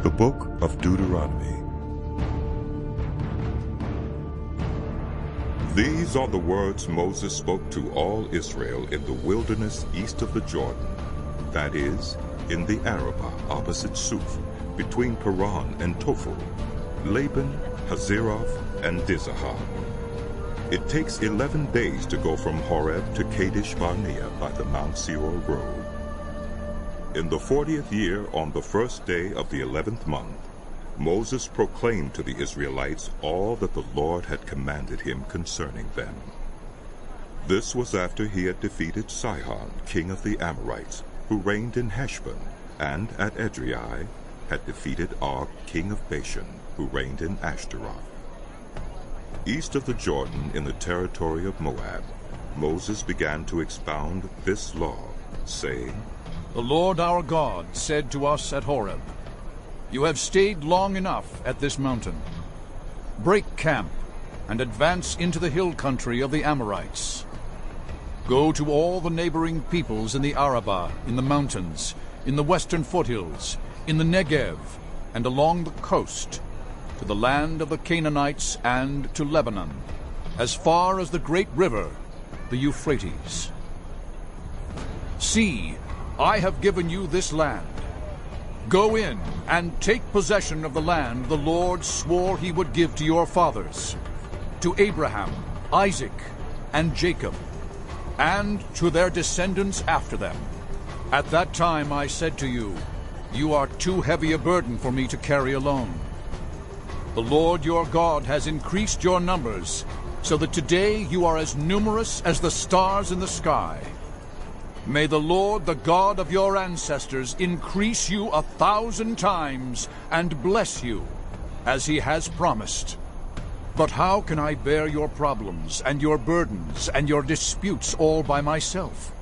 The Book of Deuteronomy. These are the words Moses spoke to all Israel in the wilderness east of the Jordan, that is, in the Arabah opposite Suf, between Paran and Tophel, Laban, Hazeroth, and Dizahab. It takes 11 days to go from Horeb to Kadesh Barnea by the Mount Seir road. In the 40th year, on the first day of the 11th month, Moses proclaimed to the Israelites all that the Lord had commanded him concerning them. This was after he had defeated Sihon, king of the Amorites, who reigned in Heshbon, and at Edrei had defeated Og, king of Bashan, who reigned in Ashtaroth. East of the Jordan, in the territory of Moab, Moses began to expound this law, saying, The Lord our God said to us at Horeb, You have stayed long enough at this mountain. Break camp and advance into the hill country of the Amorites. Go to all the neighboring peoples in the Arabah, in the mountains, in the western foothills, in the Negev, and along the coast, to the land of the Canaanites and to Lebanon, as far as the great river, the Euphrates. See, I have given you this land. Go in and take possession of the land the Lord swore he would give to your fathers, to Abraham, Isaac, and Jacob, and to their descendants after them. At that time I said to you, You are too heavy a burden for me to carry alone. The Lord your God has increased your numbers, so that today you are as numerous as the stars in the sky. May the Lord, the God of your ancestors, increase you 1,000 times and bless you, as he has promised. But how can I bear your problems and your burdens and your disputes all by myself?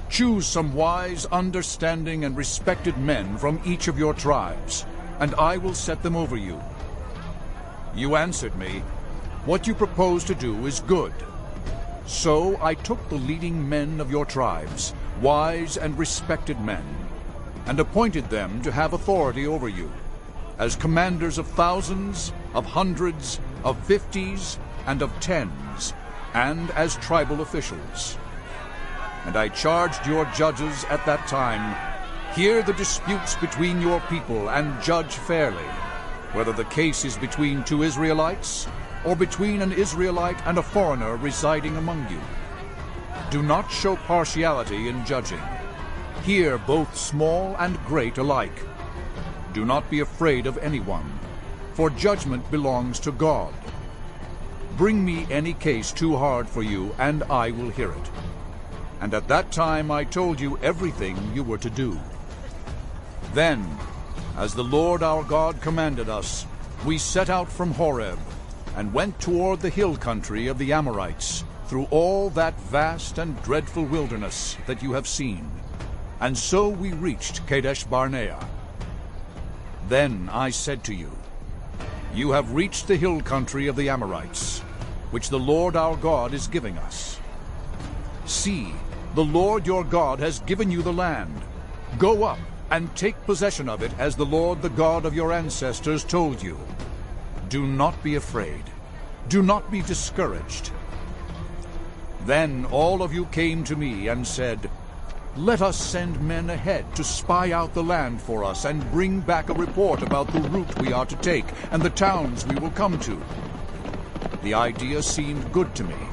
Choose some wise, understanding, and respected men from each of your tribes, and I will set them over you. You answered me, What you propose to do is good. So I took the leading men of your tribes, wise and respected men, and appointed them to have authority over you, as commanders of thousands, of hundreds, of 50s, and of 10s, and as tribal officials. And I charged your judges at that time, Hear the disputes between your people and judge fairly, whether the case is between two Israelites, or between an Israelite and a foreigner residing among you. Do not show partiality in judging. Hear both small and great alike. Do not be afraid of anyone, for judgment belongs to God. Bring me any case too hard for you, and I will hear it. And at that time I told you everything you were to do. Then, as the Lord our God commanded us, we set out from Horeb, and went toward the hill country of the Amorites, through all that vast and dreadful wilderness that you have seen. And so we reached Kadesh Barnea. Then I said to you, You have reached the hill country of the Amorites, which the Lord our God is giving us. See, the Lord your God has given you the land. Go up and take possession of it, as the Lord the God of your ancestors told you. Do not be afraid. Do not be discouraged. Then all of you came to me and said, Let us send men ahead to spy out the land for us and bring back a report about the route we are to take and the towns we will come to. The idea seemed good to me,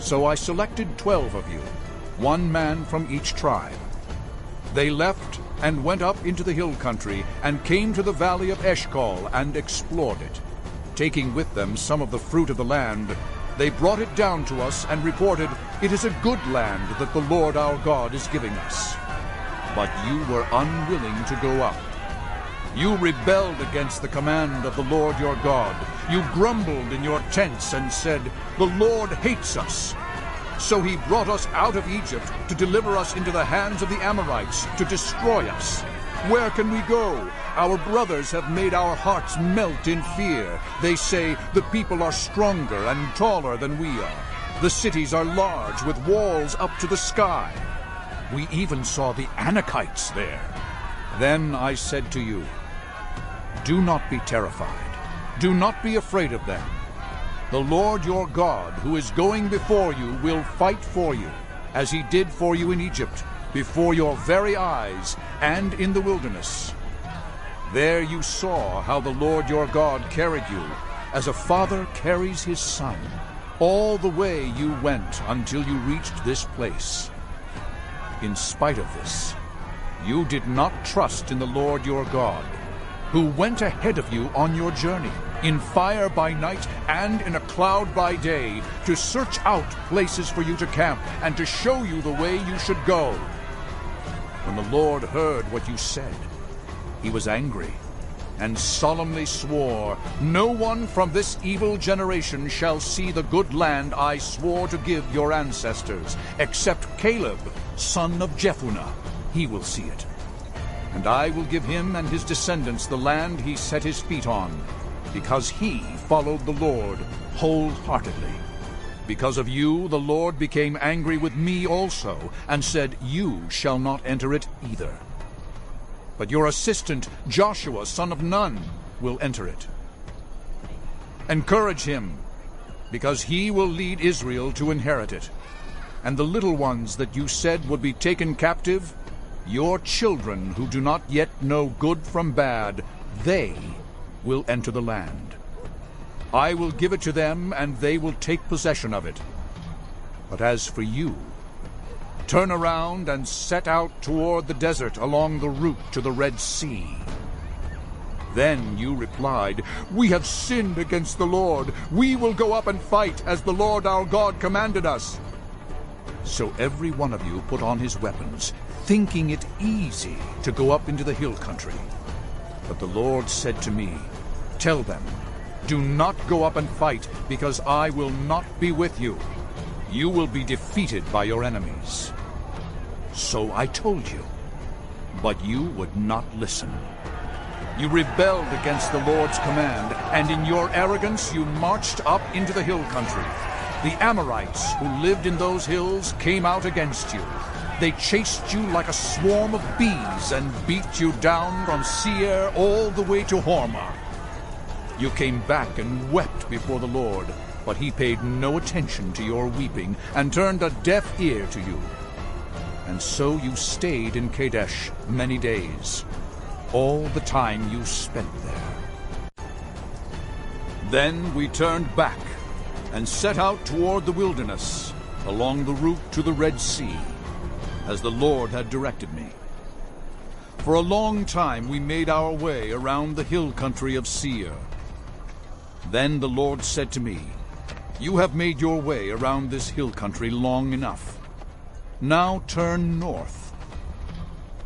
so I selected 12 of you, one man from each tribe. They left and went up into the hill country and came to the valley of Eshcol and explored it. Taking with them some of the fruit of the land, they brought it down to us and reported, It is a good land that the Lord our God is giving us. But you were unwilling to go up. You rebelled against the command of the Lord your God. You grumbled in your tents and said, The Lord hates us. So he brought us out of Egypt to deliver us into the hands of the Amorites, to destroy us. Where can we go? Our brothers have made our hearts melt in fear. They say, The people are stronger and taller than we are. The cities are large, with walls up to the sky. We even saw the Anakites there. Then I said to you, Do not be terrified. Do not be afraid of them. The Lord your God, who is going before you, will fight for you, as he did for you in Egypt, before your very eyes, and in the wilderness. There you saw how the Lord your God carried you, as a father carries his son, all the way you went until you reached this place. In spite of this, you did not trust in the Lord your God, who went ahead of you on your journey, in fire by night and in a cloud by day, to search out places for you to camp and to show you the way you should go. When the Lord heard what you said, he was angry and solemnly swore, "No one from this evil generation shall see the good land I swore to give your ancestors, except Caleb, son of Jephunneh. He will see it. And I will give him and his descendants the land he set his feet on, because he followed the Lord wholeheartedly. Because of you the Lord became angry with me also, and said, 'You shall not enter it either.' But your assistant, Joshua, son of Nun, will enter it. Encourage him, because he will lead Israel to inherit it. And the little ones that you said would be taken captive, your children who do not yet know good from bad, they will enter the land. I will give it to them, and they will take possession of it. But as for you, turn around and set out toward the desert along the route to the Red Sea." Then you replied, "We have sinned against the Lord. We will go up and fight as the Lord our God commanded us." So every one of you put on his weapons, thinking it easy to go up into the hill country. But the Lord said to me, "Tell them, do not go up and fight, because I will not be with you. You will be defeated by your enemies." So I told you, but you would not listen. You rebelled against the Lord's command, and in your arrogance you marched up into the hill country. The Amorites who lived in those hills came out against you. They chased you like a swarm of bees and beat you down from Seir all the way to Hormah. You came back and wept before the Lord, but he paid no attention to your weeping and turned a deaf ear to you. And so you stayed in Kadesh many days, all the time you spent there. Then we turned back and set out toward the wilderness, along the route to the Red Sea, as the Lord had directed me. For a long time we made our way around the hill country of Seir. Then the Lord said to me, "You have made your way around this hill country long enough. Now turn north.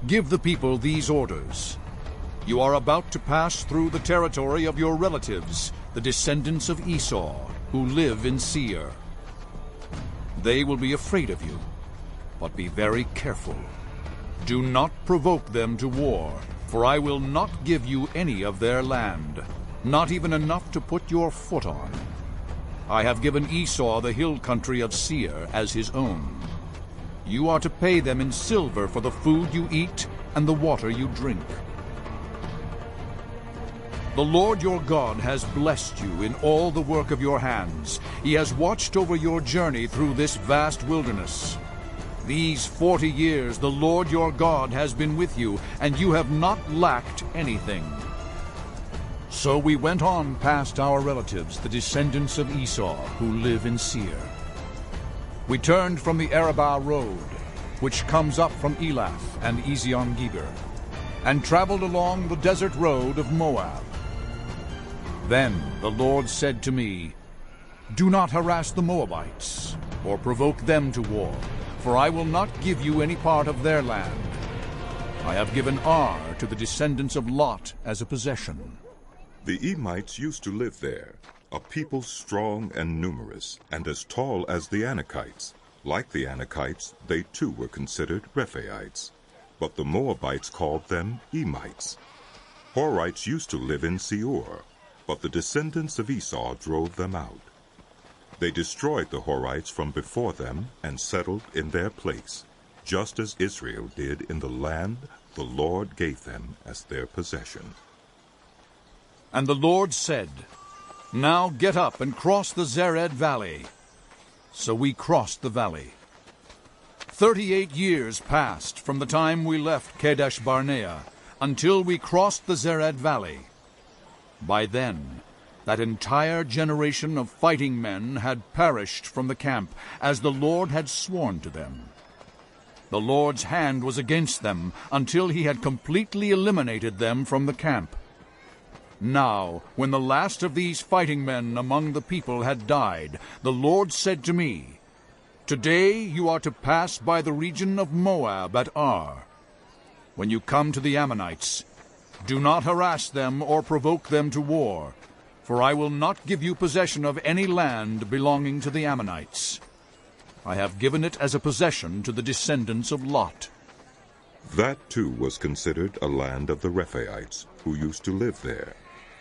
Give the people these orders. You are about to pass through the territory of your relatives, the descendants of Esau, who live in Seir. They will be afraid of you, but be very careful. Do not provoke them to war, for I will not give you any of their land, not even enough to put your foot on. I have given Esau the hill country of Seir as his own. You are to pay them in silver for the food you eat and the water you drink. The Lord your God has blessed you in all the work of your hands. He has watched over your journey through this vast wilderness. These 40 years the Lord your God has been with you, and you have not lacked anything." So we went on past our relatives, the descendants of Esau, who live in Seir. We turned from the Arabah road, which comes up from Elath and Ezion-Geber, and traveled along the desert road of Moab. Then the Lord said to me, "Do not harass the Moabites, or provoke them to war, for I will not give you any part of their land. I have given Ar to the descendants of Lot as a possession." The Emites used to live there, a people strong and numerous, and as tall as the Anakites. Like the Anakites, they too were considered Rephaites, but the Moabites called them Emites. Horites used to live in Seir, but the descendants of Esau drove them out. They destroyed the Horites from before them and settled in their place, just as Israel did in the land the Lord gave them as their possession. And the Lord said, "Now get up and cross the Zered valley." So we crossed the valley. 38 years passed from the time we left Kadesh Barnea until we crossed the Zered valley. By then, that entire generation of fighting men had perished from the camp, as the Lord had sworn to them. The Lord's hand was against them until he had completely eliminated them from the camp. Now, when the last of these fighting men among the people had died, the Lord said to me, "Today you are to pass by the region of Moab at Ar. When you come to the Ammonites, do not harass them or provoke them to war, for I will not give you possession of any land belonging to the Ammonites. I have given it as a possession to the descendants of Lot." That too was considered a land of the Rephaites, who used to live there.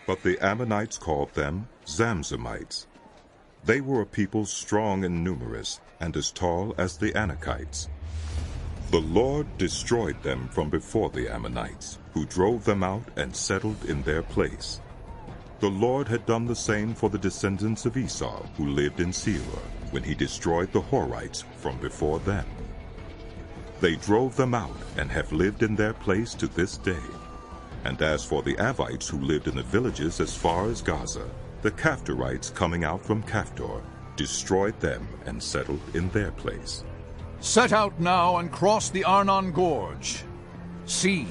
But the Ammonites called them Zamzummites. They were a people strong and numerous, and as tall as the Anakites. The Lord destroyed them from before the Ammonites, who drove them out and settled in their place. The Lord had done the same for the descendants of Esau, who lived in Seir, when he destroyed the Horites from before them. They drove them out and have lived in their place to this day. And as for the Avites who lived in the villages as far as Gaza, the Caphtorites coming out from Caphtor destroyed them and settled in their place. Set out now and cross the Arnon Gorge. See,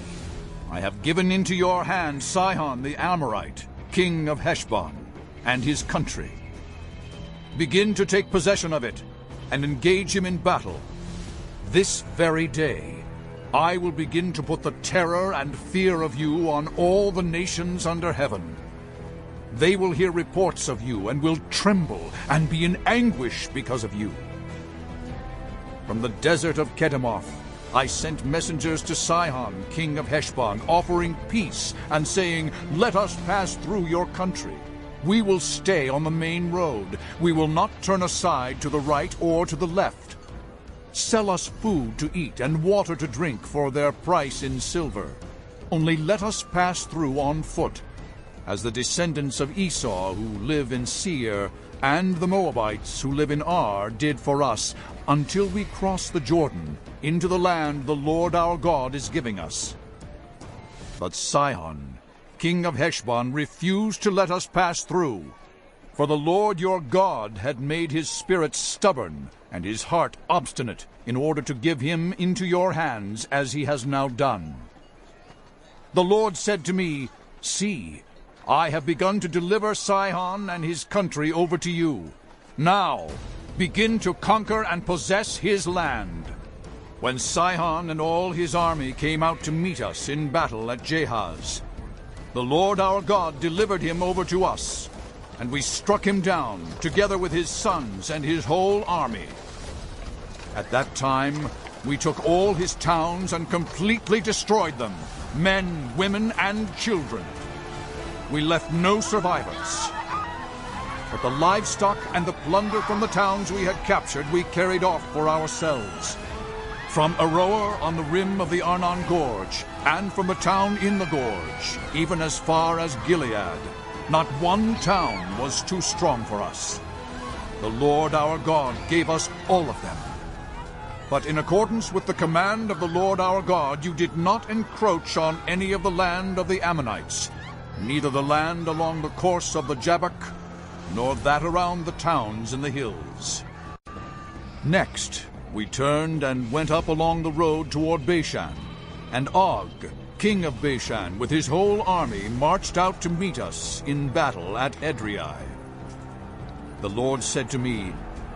I have given into your hand Sihon the Amorite, king of Heshbon, and his country. Begin to take possession of it and engage him in battle. This very day I will begin to put the terror and fear of you on all the nations under heaven. They will hear reports of you and will tremble and be in anguish because of you. From the desert of Kedemoth I sent messengers to Sihon, king of Heshbon, offering peace and saying, "Let us pass through your country. We will stay on the main road. We will not turn aside to the right or to the left. Sell us food to eat and water to drink for their price in silver. Only let us pass through on foot, as the descendants of Esau who live in Seir and the Moabites who live in Ar did for us, until we cross the Jordan into the land the Lord our God is giving us." But Sihon, king of Heshbon, refused to let us pass through, for the Lord your God had made his spirit stubborn and his heart obstinate, in order to give him into your hands, as he has now done. The Lord said to me, "See, I have begun to deliver Sihon and his country over to you. Now, begin to conquer and possess his land." When Sihon and all his army came out to meet us in battle at Jahaz, the Lord our God delivered him over to us, and we struck him down, together with his sons and his whole army. At that time, we took all his towns and completely destroyed them, men, women, and children. We left no survivors. But the livestock and the plunder from the towns we had captured we carried off for ourselves. From Aroer on the rim of the Arnon Gorge, and from the town in the gorge, even as far as Gilead, not one town was too strong for us. The Lord our God gave us all of them. But in accordance with the command of the Lord our God, you did not encroach on any of the land of the Ammonites, neither the land along the course of the Jabbok, nor that around the towns in the hills. Next, we turned and went up along the road toward Bashan, and Og, king of Bashan, with his whole army, marched out to meet us in battle at Edrei. The Lord said to me,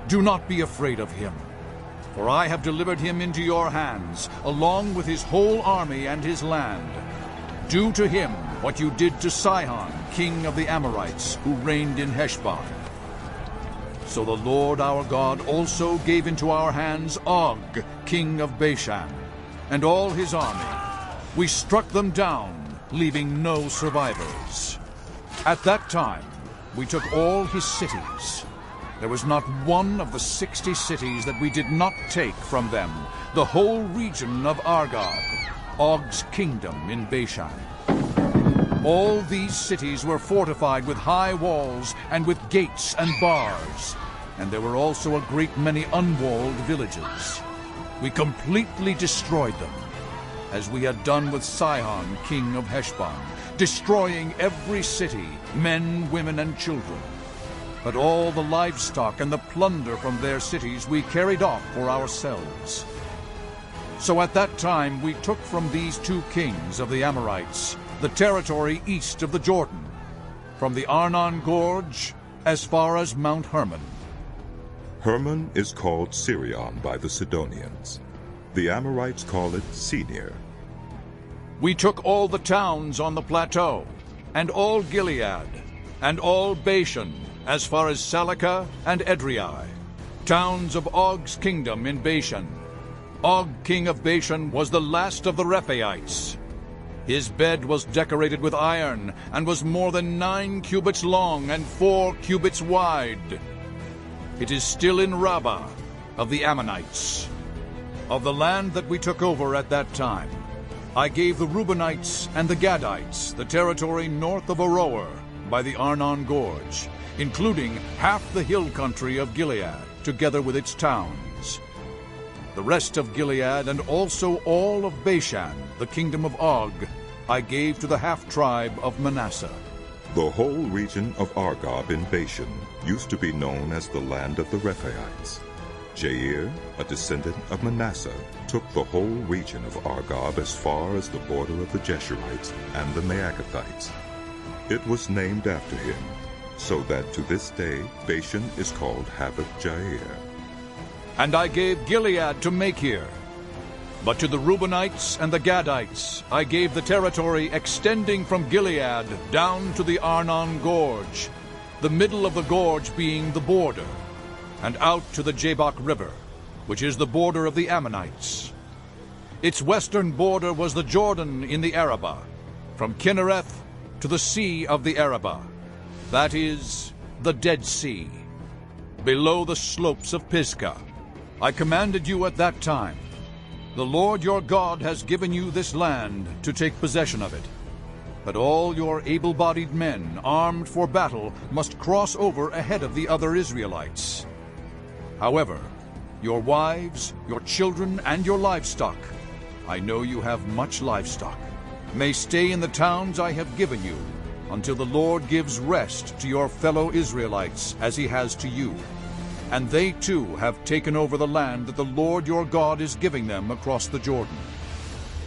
"Do not be afraid of him, for I have delivered him into your hands, along with his whole army and his land. Do to him what you did to Sihon, king of the Amorites, who reigned in Heshbon." So the Lord our God also gave into our hands Og, king of Bashan, and all his army. We struck them down, leaving no survivors. At that time, we took all his cities. There was not one of the 60 cities that we did not take from them, the whole region of Argob, Og's kingdom in Bashan. All these cities were fortified with high walls and with gates and bars, and there were also a great many unwalled villages. We completely destroyed them, as we had done with Sihon, king of Heshbon, destroying every city, men, women, and children. But all the livestock and the plunder from their cities we carried off for ourselves. So at that time we took from these two kings of the Amorites the territory east of the Jordan, from the Arnon Gorge as far as Mount Hermon. Hermon is called Sirion by the Sidonians. The Amorites call it Senir. We took all the towns on the plateau, and all Gilead, and all Bashan, as far as Salakah and Edrei, towns of Og's kingdom in Bashan. Og, king of Bashan, was the last of the Rephaites. His bed was decorated with iron, and was more than 9 cubits long and 4 cubits wide. It is still in Rabbah of the Ammonites. Of the land that we took over at that time, I gave the Reubenites and the Gadites the territory north of Aroer by the Arnon Gorge, including half the hill country of Gilead, together with its towns. The rest of Gilead and also all of Bashan, the kingdom of Og, I gave to the half-tribe of Manasseh. The whole region of Argob in Bashan used to be known as the land of the Rephaites. Jair, a descendant of Manasseh, took the whole region of Argob as far as the border of the Jeshurites and the Maacathites. It was named after him, so that to this day Bashan is called Havoth Jair. And I gave Gilead to Machir. But to the Reubenites and the Gadites I gave the territory extending from Gilead down to the Arnon Gorge, the middle of the gorge being the border, and out to the Jabbok River, which is the border of the Ammonites. Its western border was the Jordan in the Arabah, from Kinnereth to the sea of the Arabah, that is, the Dead Sea, below the slopes of Pisgah. I commanded you at that time, the Lord your God has given you this land to take possession of it. But all your able-bodied men, armed for battle, must cross over ahead of the other Israelites. However, your wives, your children, and your livestock, I know you have much livestock, may stay in the towns I have given you, until the Lord gives rest to your fellow Israelites as he has to you. And they too have taken over the land that the Lord your God is giving them across the Jordan.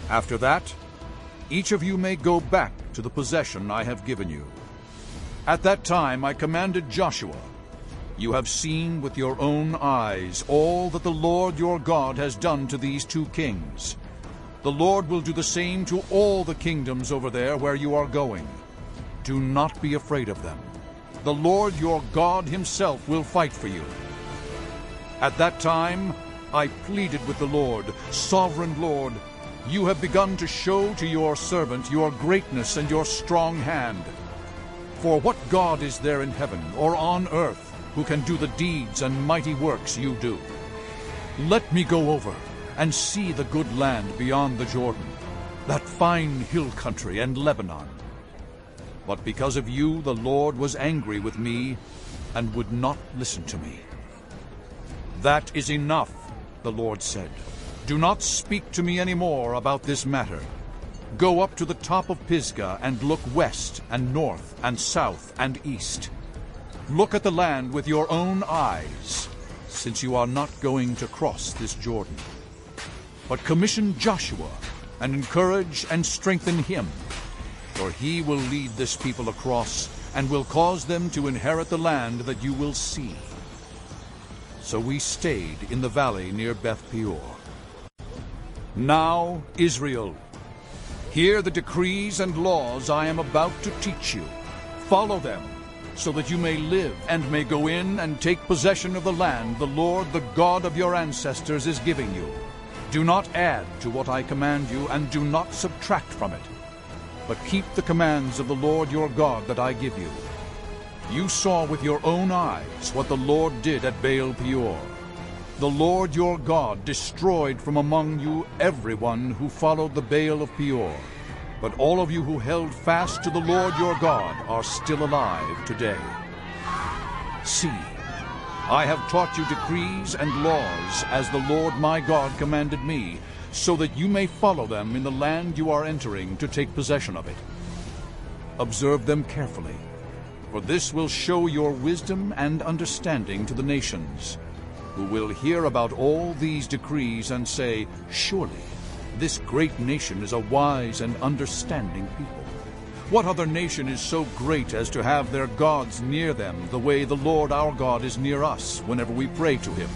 After that, each of you may go back to the possession I have given you. At that time I commanded Joshua, you have seen with your own eyes all that the Lord your God has done to these two kings. The Lord will do the same to all the kingdoms over there where you are going. Do not be afraid of them. The Lord your God himself will fight for you. At that time I pleaded with the Lord, Sovereign Lord, you have begun to show to your servant your greatness and your strong hand. For what God is there in heaven or on earth who can do the deeds and mighty works you do? Let me go over and see the good land beyond the Jordan, that fine hill country and Lebanon. But because of you the Lord was angry with me and would not listen to me. That is enough, the Lord said. Do not speak to me any more about this matter. Go up to the top of Pisgah and look west and north and south and east. Look at the land with your own eyes, since you are not going to cross this Jordan. But commission Joshua and encourage and strengthen him, for he will lead this people across and will cause them to inherit the land that you will see. So we stayed in the valley near Beth Peor. Now, Israel, hear the decrees and laws I am about to teach you. Follow them, so that you may live and may go in and take possession of the land the Lord, the God of your ancestors, is giving you. Do not add to what I command you, and do not subtract from it, but keep the commands of the Lord your God that I give you. You saw with your own eyes what the Lord did at Baal Peor. The Lord your God destroyed from among you everyone who followed the Baal of Peor. But all of you who held fast to the Lord your God are still alive today. See, I have taught you decrees and laws as the Lord my God commanded me, so that you may follow them in the land you are entering to take possession of it. Observe them carefully, for this will show your wisdom and understanding to the nations, who will hear about all these decrees and say, "Surely this great nation is a wise and understanding people. What other nation is so great as to have their gods near them the way the Lord our God is near us whenever we pray to him?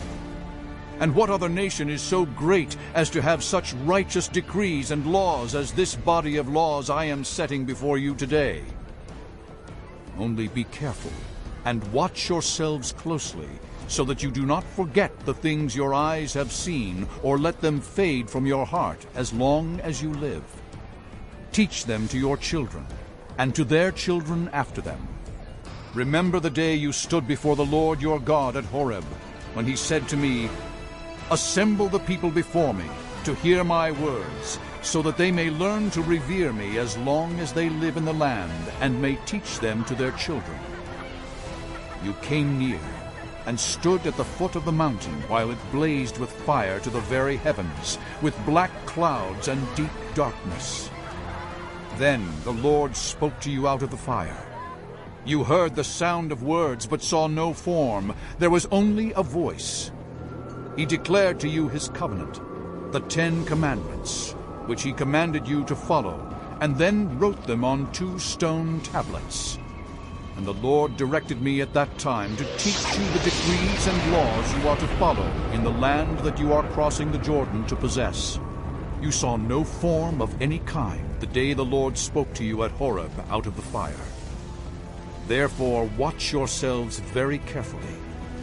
And what other nation is so great as to have such righteous decrees and laws as this body of laws I am setting before you today? Only be careful and watch yourselves closely, so that you do not forget the things your eyes have seen, or let them fade from your heart as long as you live. Teach them to your children, and to their children after them. Remember the day you stood before the Lord your God at Horeb, when he said to me, "Assemble the people before me, to hear my words, so that they may learn to revere me as long as they live in the land, and may teach them to their children." You came near, and stood at the foot of the mountain while it blazed with fire to the very heavens, with black clouds and deep darkness. Then the Lord spoke to you out of the fire. You heard the sound of words, but saw no form. There was only a voice. He declared to you his covenant, the 10 Commandments, which he commanded you to follow, and then wrote them on 2 stone tablets. And the Lord directed me at that time to teach you the decrees and laws you are to follow in the land that you are crossing the Jordan to possess. You saw no form of any kind the day the Lord spoke to you at Horeb out of the fire. Therefore watch yourselves very carefully,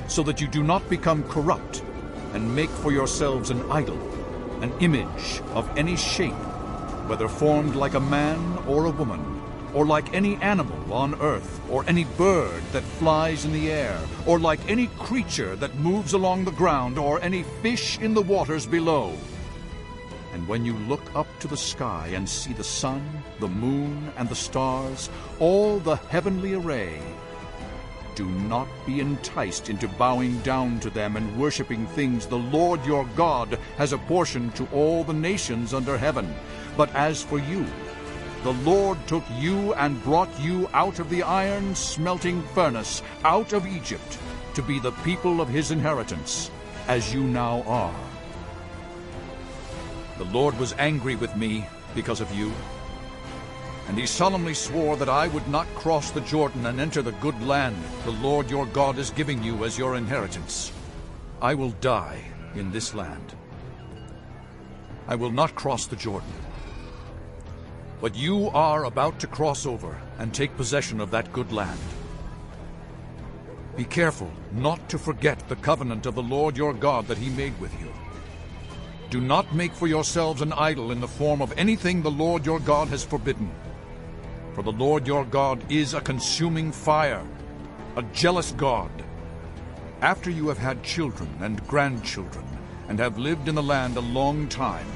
so that you do not become corrupt and make for yourselves an idol, an image of any shape, whether formed like a man or a woman, or like any animal on earth, or any bird that flies in the air, or like any creature that moves along the ground, or any fish in the waters below. And when you look up to the sky and see the sun, the moon, and the stars, all the heavenly array, do not be enticed into bowing down to them and worshiping things the Lord your God has apportioned to all the nations under heaven. But as for you, the Lord took you and brought you out of the iron smelting furnace, out of Egypt, to be the people of his inheritance, as you now are. The Lord was angry with me because of you, and he solemnly swore that I would not cross the Jordan and enter the good land the Lord your God is giving you as your inheritance. I will die in this land. I will not cross the Jordan. But you are about to cross over and take possession of that good land. Be careful not to forget the covenant of the Lord your God that he made with you. Do not make for yourselves an idol in the form of anything the Lord your God has forbidden. For the Lord your God is a consuming fire, a jealous God. After you have had children and grandchildren, and have lived in the land a long time,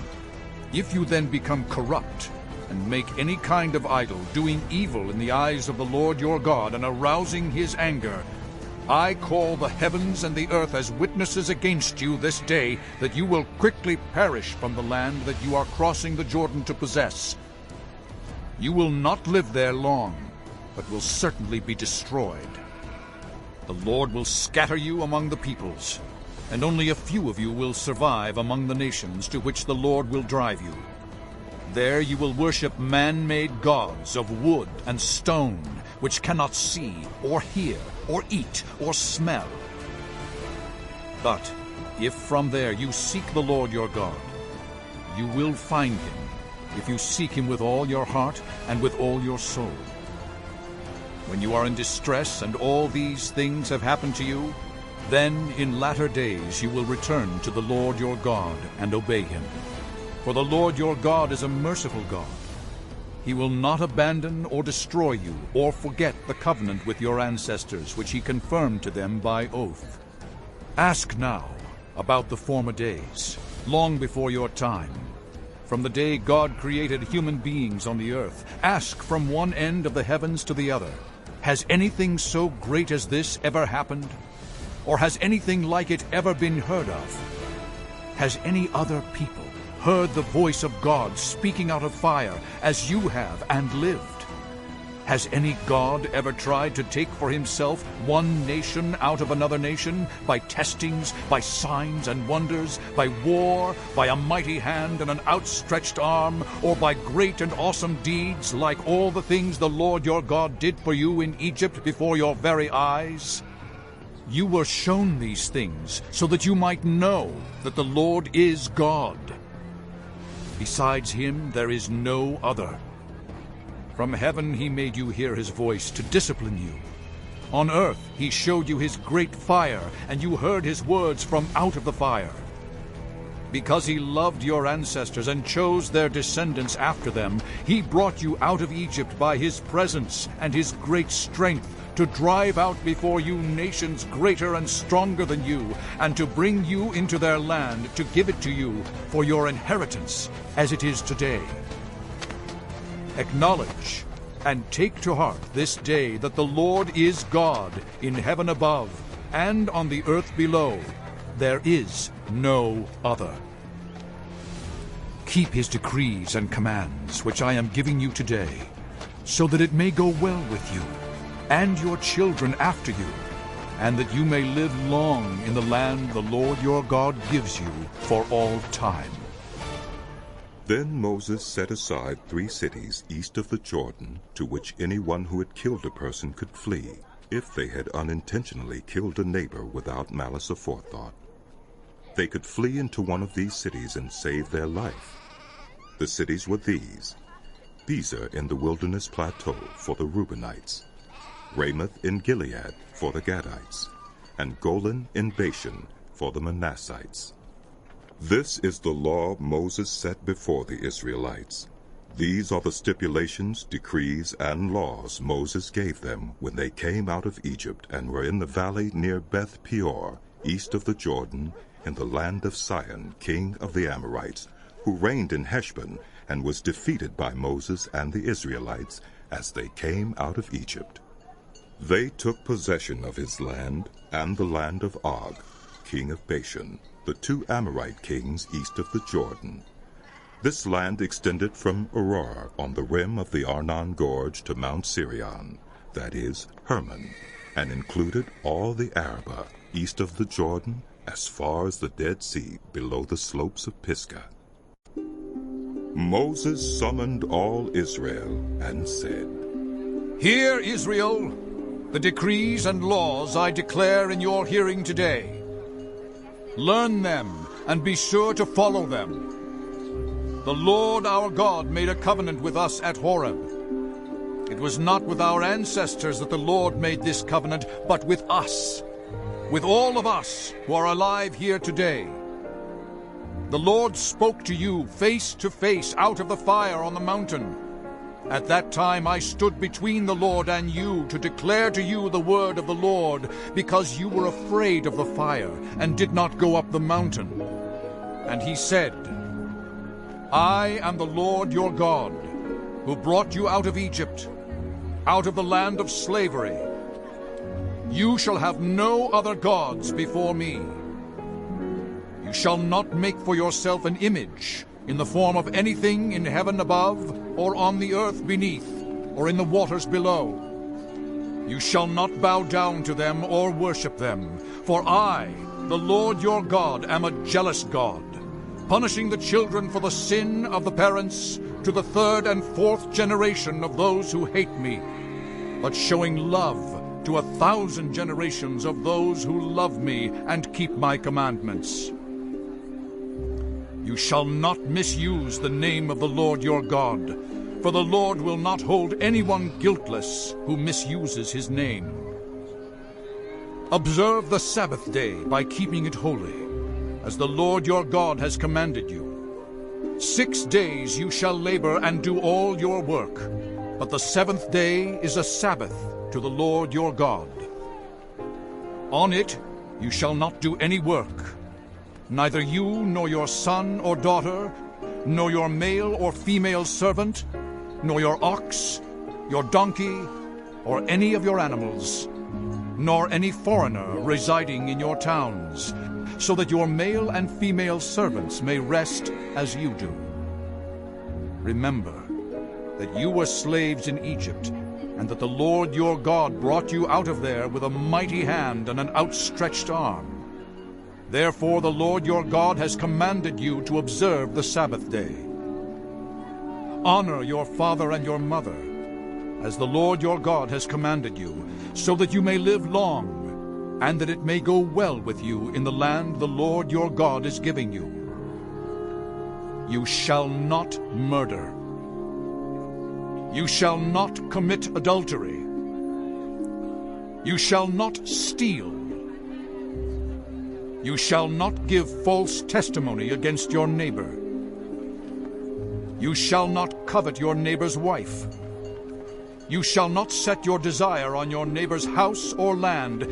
if you then become corrupt, and make any kind of idol, doing evil in the eyes of the Lord your God, and arousing his anger, I call the heavens and the earth as witnesses against you this day, that you will quickly perish from the land that you are crossing the Jordan to possess. You will not live there long, but will certainly be destroyed. The Lord will scatter you among the peoples, and only a few of you will survive among the nations to which the Lord will drive you. There you will worship man-made gods of wood and stone, which cannot see, or hear, or eat, or smell. But if from there you seek the Lord your God, you will find him, if you seek him with all your heart and with all your soul. When you are in distress and all these things have happened to you, then in latter days you will return to the Lord your God and obey him. For the Lord your God is a merciful God. He will not abandon or destroy you, or forget the covenant with your ancestors, which he confirmed to them by oath. Ask now about the former days, long before your time. From the day God created human beings on the earth, ask from one end of the heavens to the other, has anything so great as this ever happened? Or has anything like it ever been heard of? Has any other people heard the voice of God speaking out of fire as you have and lived? Has any God ever tried to take for himself one nation out of another nation by testings, by signs and wonders, by war, by a mighty hand and an outstretched arm, or by great and awesome deeds like all the things the Lord your God did for you in Egypt before your very eyes? You were shown these things so that you might know that the Lord is God. Besides him there is no other. From heaven he made you hear his voice to discipline you. On earth he showed you his great fire, and you heard his words from out of the fire. Because he loved your ancestors and chose their descendants after them, he brought you out of Egypt by his presence and his great strength, to drive out before you nations greater and stronger than you, and to bring you into their land, to give it to you for your inheritance, as it is today. Acknowledge and take to heart this day that the Lord is God in heaven above and on the earth below. There is no other. Keep his decrees and commands, which I am giving you today, so that it may go well with you and your children after you, and that you may live long in the land the Lord your God gives you for all time. Then Moses set aside 3 cities east of the Jordan, to which anyone who had killed a person could flee, if they had unintentionally killed a neighbor without malice aforethought. They could flee into one of these cities and save their life. The cities were these: Bezer in the wilderness plateau for the Reubenites, Ramoth in Gilead for the Gadites, and Golan in Bashan for the Manassites. This is the law Moses set before the Israelites. These are the stipulations, decrees, and laws Moses gave them when they came out of Egypt and were in the valley near Beth Peor, east of the Jordan, in the land of Sihon, king of the Amorites, who reigned in Heshbon and was defeated by Moses and the Israelites as they came out of Egypt. They took possession of his land and the land of Og, king of Bashan, the 2 Amorite kings east of the Jordan. This land extended from Aurora on the rim of the Arnon Gorge to Mount Sirion, that is, Hermon, and included all the Arabah east of the Jordan as far as the Dead Sea below the slopes of Pisgah. Moses summoned all Israel and said, Hear, Israel, the decrees and laws I declare in your hearing today. Learn them and be sure to follow them. The Lord our God made a covenant with us at Horeb. It was not with our ancestors that the Lord made this covenant, but with us, with all of us who are alive here today. The Lord spoke to you face to face out of the fire on the mountain. At that time I stood between the Lord and you to declare to you the word of the Lord, because you were afraid of the fire and did not go up the mountain. And he said, I am the Lord your God, who brought you out of Egypt, out of the land of slavery. You shall have no other gods before me. You shall not make for yourself an image in the form of anything in heaven above, or on the earth beneath, or in the waters below. You shall not bow down to them or worship them, for I, the Lord your God, am a jealous God, punishing the children for the sin of the parents to the 3rd and 4th generation of those who hate me, but showing love to 1,000 generations of those who love me and keep my commandments. You shall not misuse the name of the Lord your God, for the Lord will not hold anyone guiltless who misuses his name. Observe the Sabbath day by keeping it holy, as the Lord your God has commanded you. 6 days you shall labor and do all your work, but the 7th day is a Sabbath to the Lord your God. On it you shall not do any work, neither you nor your son or daughter, nor your male or female servant, nor your ox, your donkey, or any of your animals, nor any foreigner residing in your towns, so that your male and female servants may rest as you do. Remember that you were slaves in Egypt, and that the Lord your God brought you out of there with a mighty hand and an outstretched arm. Therefore the Lord your God has commanded you to observe the Sabbath day. Honor your father and your mother, as the Lord your God has commanded you, so that you may live long, and that it may go well with you in the land the Lord your God is giving you. You shall not murder. You shall not commit adultery. You shall not steal. You shall not give false testimony against your neighbor. You shall not covet your neighbor's wife. You shall not set your desire on your neighbor's house or land,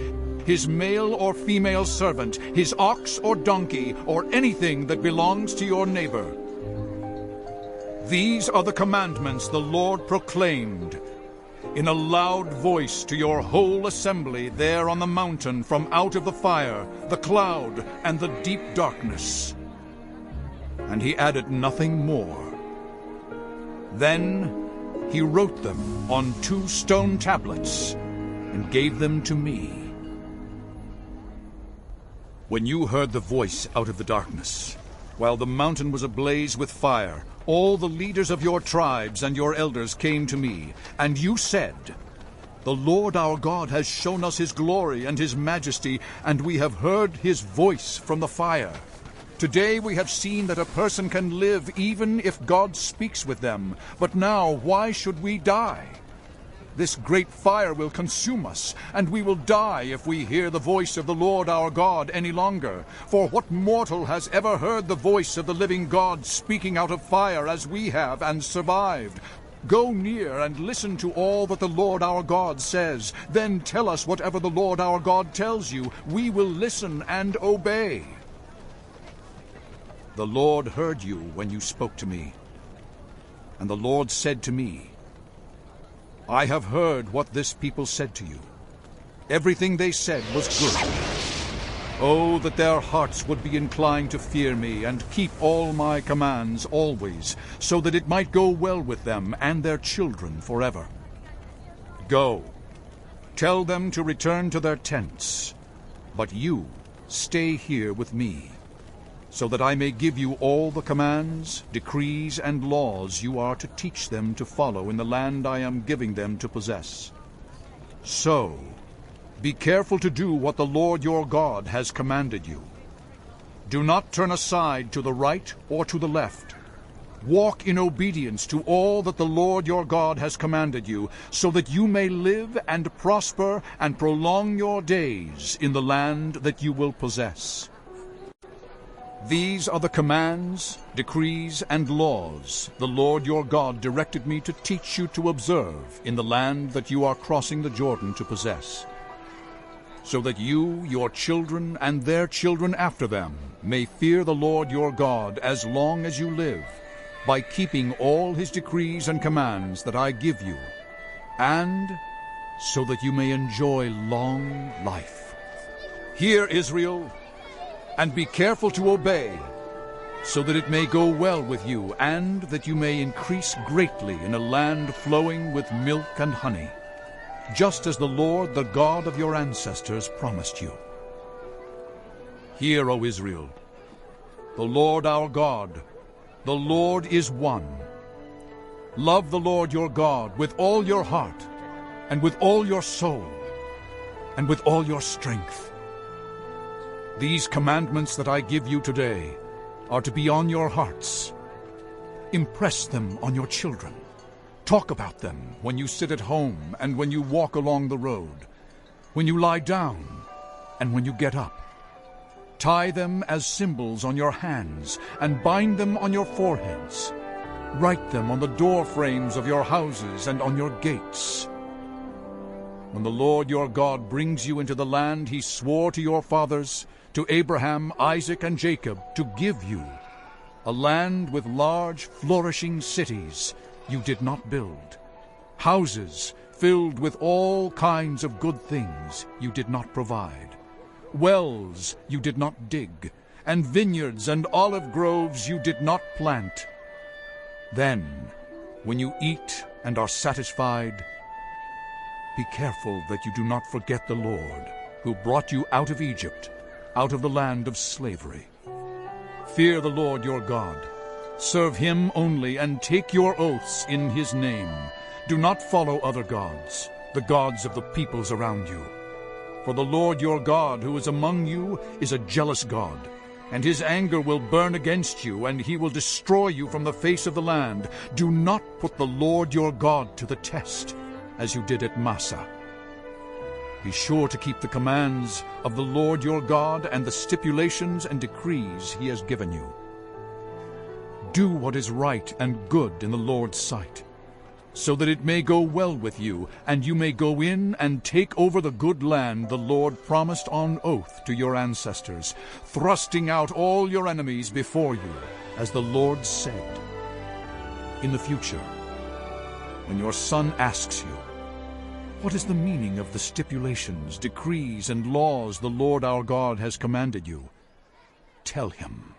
his male or female servant, his ox or donkey, or anything that belongs to your neighbor. These are the commandments the Lord proclaimed in a loud voice to your whole assembly there on the mountain from out of the fire, the cloud, and the deep darkness. And he added nothing more. Then he wrote them on 2 stone tablets and gave them to me. When you heard the voice out of the darkness, while the mountain was ablaze with fire, all the leaders of your tribes and your elders came to me, and you said, "The Lord our God has shown us his glory and his majesty, and we have heard his voice from the fire. Today we have seen that a person can live even if God speaks with them. But now why should we die? This great fire will consume us, and we will die if we hear the voice of the Lord our God any longer. For what mortal has ever heard the voice of the living God speaking out of fire as we have and survived? Go near and listen to all that the Lord our God says. Then tell us whatever the Lord our God tells you. We will listen and obey." The Lord heard you when you spoke to me. And the Lord said to me, "I have heard what this people said to you. Everything they said was good. Oh, that their hearts would be inclined to fear me and keep all my commands always, so that it might go well with them and their children forever. Go, tell them to return to their tents, but you stay here with me, so that I may give you all the commands, decrees, and laws you are to teach them to follow in the land I am giving them to possess. So, be careful to do what the Lord your God has commanded you. Do not turn aside to the right or to the left. Walk in obedience to all that the Lord your God has commanded you, so that you may live and prosper and prolong your days in the land that you will possess. These are the commands, decrees, and laws the Lord your God directed me to teach you to observe in the land that you are crossing the Jordan to possess, so that you, your children, and their children after them may fear the Lord your God as long as you live, by keeping all his decrees and commands that I give you, and so that you may enjoy long life. Hear, Israel, and be careful to obey, so that it may go well with you, and that you may increase greatly in a land flowing with milk and honey, just as the Lord, the God of your ancestors, promised you. Hear, O Israel, the Lord our God, the Lord is one. Love the Lord your God with all your heart, and with all your soul, and with all your strength. These commandments that I give you today are to be on your hearts. Impress them on your children. Talk about them when you sit at home and when you walk along the road, when you lie down and when you get up. Tie them as symbols on your hands and bind them on your foreheads. Write them on the door frames of your houses and on your gates. When the Lord your God brings you into the land he swore to your fathers, to Abraham, Isaac, and Jacob, to give you, a land with large, flourishing cities you did not build, houses filled with all kinds of good things you did not provide, wells you did not dig, and vineyards and olive groves you did not plant. Then, when you eat and are satisfied, be careful that you do not forget the Lord, who brought you out of Egypt, out of the land of slavery. Fear the Lord your God. Serve him only, and take your oaths in his name. Do not follow other gods, the gods of the peoples around you. For the Lord your God, who is among you, is a jealous God, and his anger will burn against you, and he will destroy you from the face of the land. Do not put the Lord your God to the test, as you did at Massah. Be sure to keep the commands of the Lord your God and the stipulations and decrees he has given you. Do what is right and good in the Lord's sight, so that it may go well with you, and you may go in and take over the good land the Lord promised on oath to your ancestors, thrusting out all your enemies before you, as the Lord said. In the future, when your son asks you, "What is the meaning of the stipulations, decrees, and laws the Lord our God has commanded you?" tell him,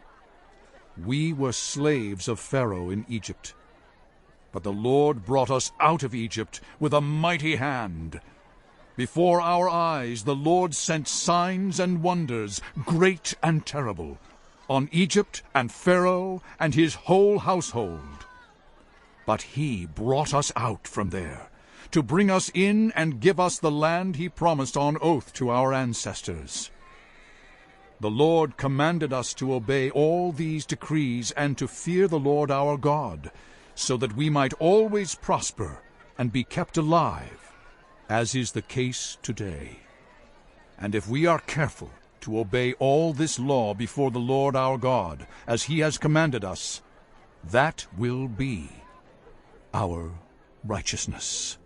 "We were slaves of Pharaoh in Egypt. But the Lord brought us out of Egypt with a mighty hand. Before our eyes the Lord sent signs and wonders, great and terrible, on Egypt and Pharaoh and his whole household. But he brought us out from there, to bring us in and give us the land he promised on oath to our ancestors. The Lord commanded us to obey all these decrees and to fear the Lord our God, so that we might always prosper and be kept alive, as is the case today. And if we are careful to obey all this law before the Lord our God, as he has commanded us, that will be our righteousness.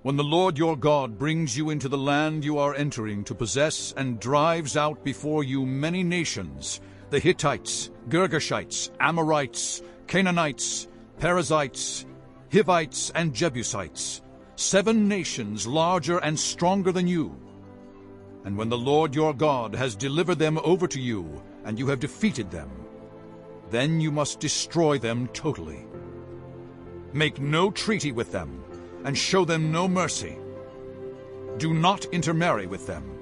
When the Lord your God brings you into the land you are entering to possess and drives out before you many nations, the Hittites, Girgashites, Amorites, Canaanites, Perizzites, Hivites, and Jebusites, 7 nations larger and stronger than you. And when the Lord your God has delivered them over to you, and you have defeated them, then you must destroy them totally. Make no treaty with them, and show them no mercy. Do not intermarry with them.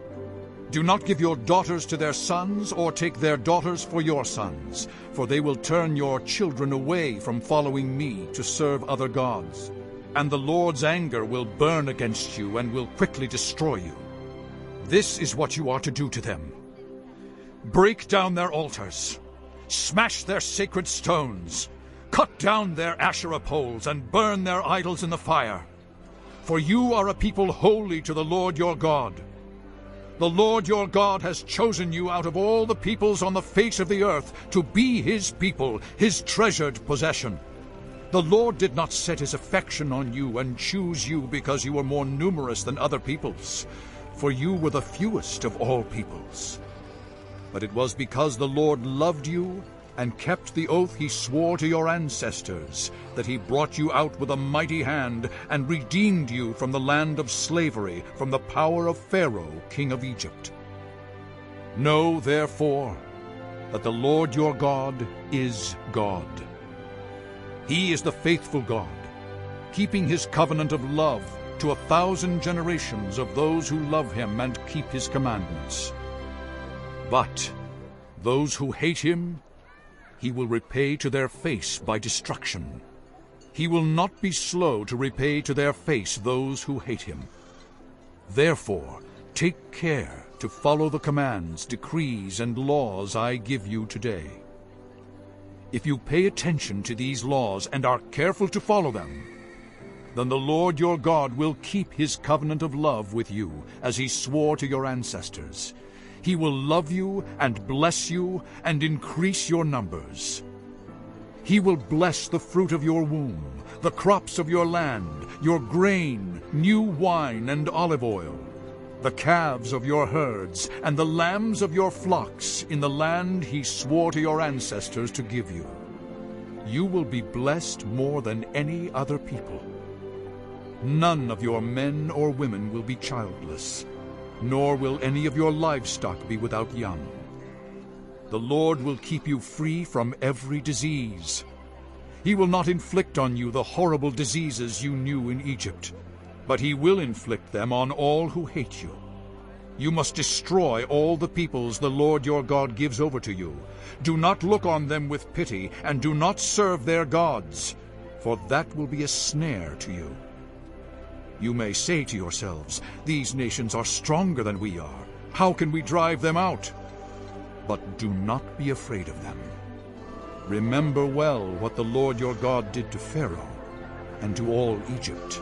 Do not give your daughters to their sons, or take their daughters for your sons, for they will turn your children away from following me to serve other gods. And the Lord's anger will burn against you and will quickly destroy you. This is what you are to do to them. Break down their altars, smash their sacred stones, cut down their Asherah poles, and burn their idols in the fire. For you are a people holy to the Lord your God. The Lord your God has chosen you out of all the peoples on the face of the earth to be his people, his treasured possession. The Lord did not set his affection on you and choose you because you were more numerous than other peoples, for you were the fewest of all peoples. But it was because the Lord loved you and kept the oath he swore to your ancestors, that he brought you out with a mighty hand and redeemed you from the land of slavery, from the power of Pharaoh, king of Egypt. Know, therefore, that the Lord your God is God. He is the faithful God, keeping his covenant of love to 1,000 generations of those who love him and keep his commandments. But those who hate him, he will repay to their face by destruction. He will not be slow to repay to their face those who hate him. Therefore, take care to follow the commands, decrees, and laws I give you today. If you pay attention to these laws and are careful to follow them, then the Lord your God will keep his covenant of love with you, as he swore to your ancestors. He will love you and bless you and increase your numbers. He will bless the fruit of your womb, the crops of your land, your grain, new wine, and olive oil, the calves of your herds, and the lambs of your flocks in the land he swore to your ancestors to give you. You will be blessed more than any other people. None of your men or women will be childless, nor will any of your livestock be without young. The Lord will keep you free from every disease. He will not inflict on you the horrible diseases you knew in Egypt, but he will inflict them on all who hate you. You must destroy all the peoples the Lord your God gives over to you. Do not look on them with pity, and do not serve their gods, for that will be a snare to you. You may say to yourselves, "These nations are stronger than we are. How can we drive them out?" But do not be afraid of them. Remember well what the Lord your God did to Pharaoh and to all Egypt.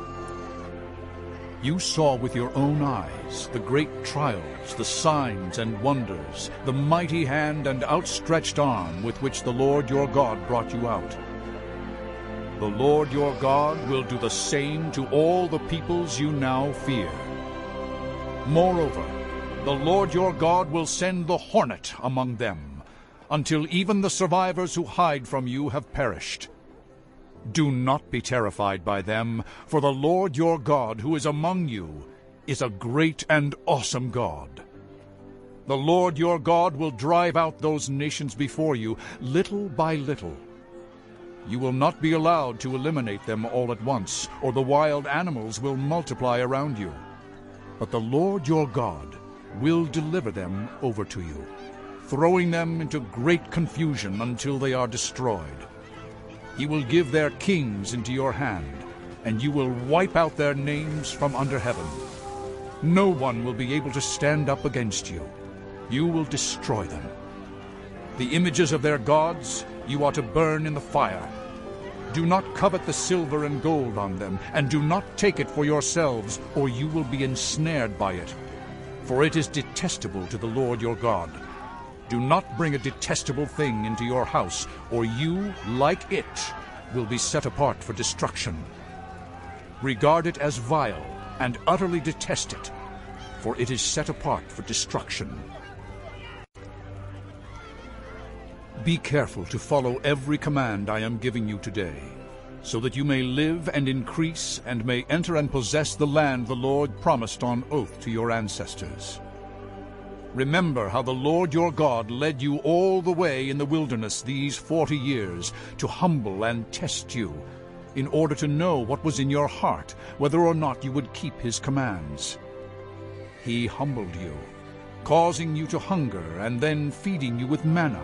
You saw with your own eyes the great trials, the signs and wonders, the mighty hand and outstretched arm with which the Lord your God brought you out. The Lord your God will do the same to all the peoples you now fear. Moreover, the Lord your God will send the hornet among them, until even the survivors who hide from you have perished. Do not be terrified by them, for the Lord your God, who is among you, is a great and awesome God. The Lord your God will drive out those nations before you, little by little. You will not be allowed to eliminate them all at once, or the wild animals will multiply around you. But the Lord your God will deliver them over to you, throwing them into great confusion until they are destroyed. He will give their kings into your hand, and you will wipe out their names from under heaven. No one will be able to stand up against you. You will destroy them. The images of their gods you are to burn in the fire. Do not covet the silver and gold on them, and do not take it for yourselves, or you will be ensnared by it. For it is detestable to the Lord your God. Do not bring a detestable thing into your house, or you, like it, will be set apart for destruction. Regard it as vile, and utterly detest it, for it is set apart for destruction. Be careful to follow every command I am giving you today, so that you may live and increase and may enter and possess the land the Lord promised on oath to your ancestors. Remember how the Lord your God led you all the way in the wilderness these 40 years to humble and test you, in order to know what was in your heart, whether or not you would keep his commands. He humbled you, causing you to hunger and then feeding you with manna,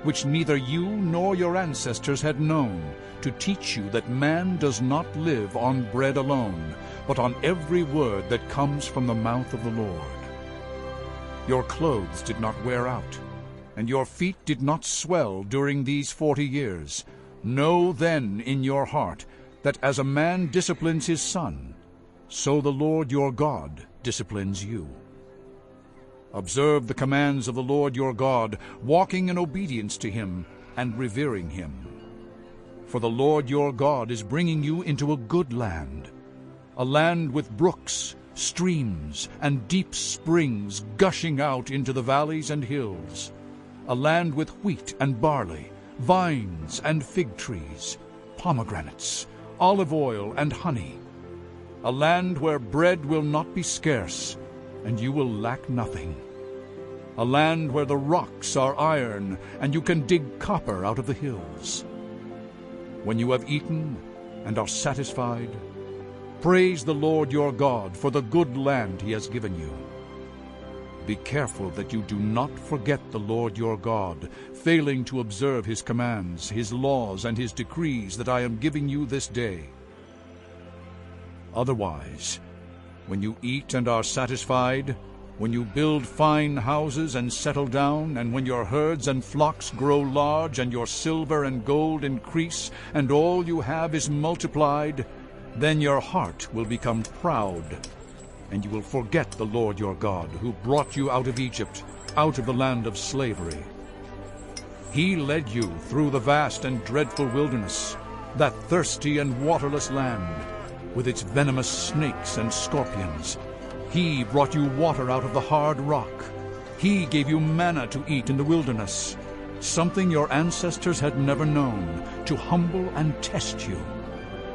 which neither you nor your ancestors had known, to teach you that man does not live on bread alone, but on every word that comes from the mouth of the Lord. Your clothes did not wear out, and your feet did not swell during these 40 years. Know then in your heart that as a man disciplines his son, so the Lord your God disciplines you. Observe the commands of the Lord your God, walking in obedience to him and revering him. For the Lord your God is bringing you into a good land, a land with brooks, streams, and deep springs gushing out into the valleys and hills, a land with wheat and barley, vines and fig trees, pomegranates, olive oil and honey, a land where bread will not be scarce, and you will lack nothing, a land where the rocks are iron, and you can dig copper out of the hills. When you have eaten and are satisfied, praise the Lord your God for the good land he has given you. Be careful that you do not forget the Lord your God, failing to observe his commands, his laws, and his decrees that I am giving you this day. Otherwise, when you eat and are satisfied, when you build fine houses and settle down, and when your herds and flocks grow large, and your silver and gold increase, and all you have is multiplied, then your heart will become proud, and you will forget the Lord your God, who brought you out of Egypt, out of the land of slavery. He led you through the vast and dreadful wilderness, that thirsty and waterless land, with its venomous snakes and scorpions, He brought you water out of the hard rock. He gave you manna to eat in the wilderness, something your ancestors had never known, to humble and test you,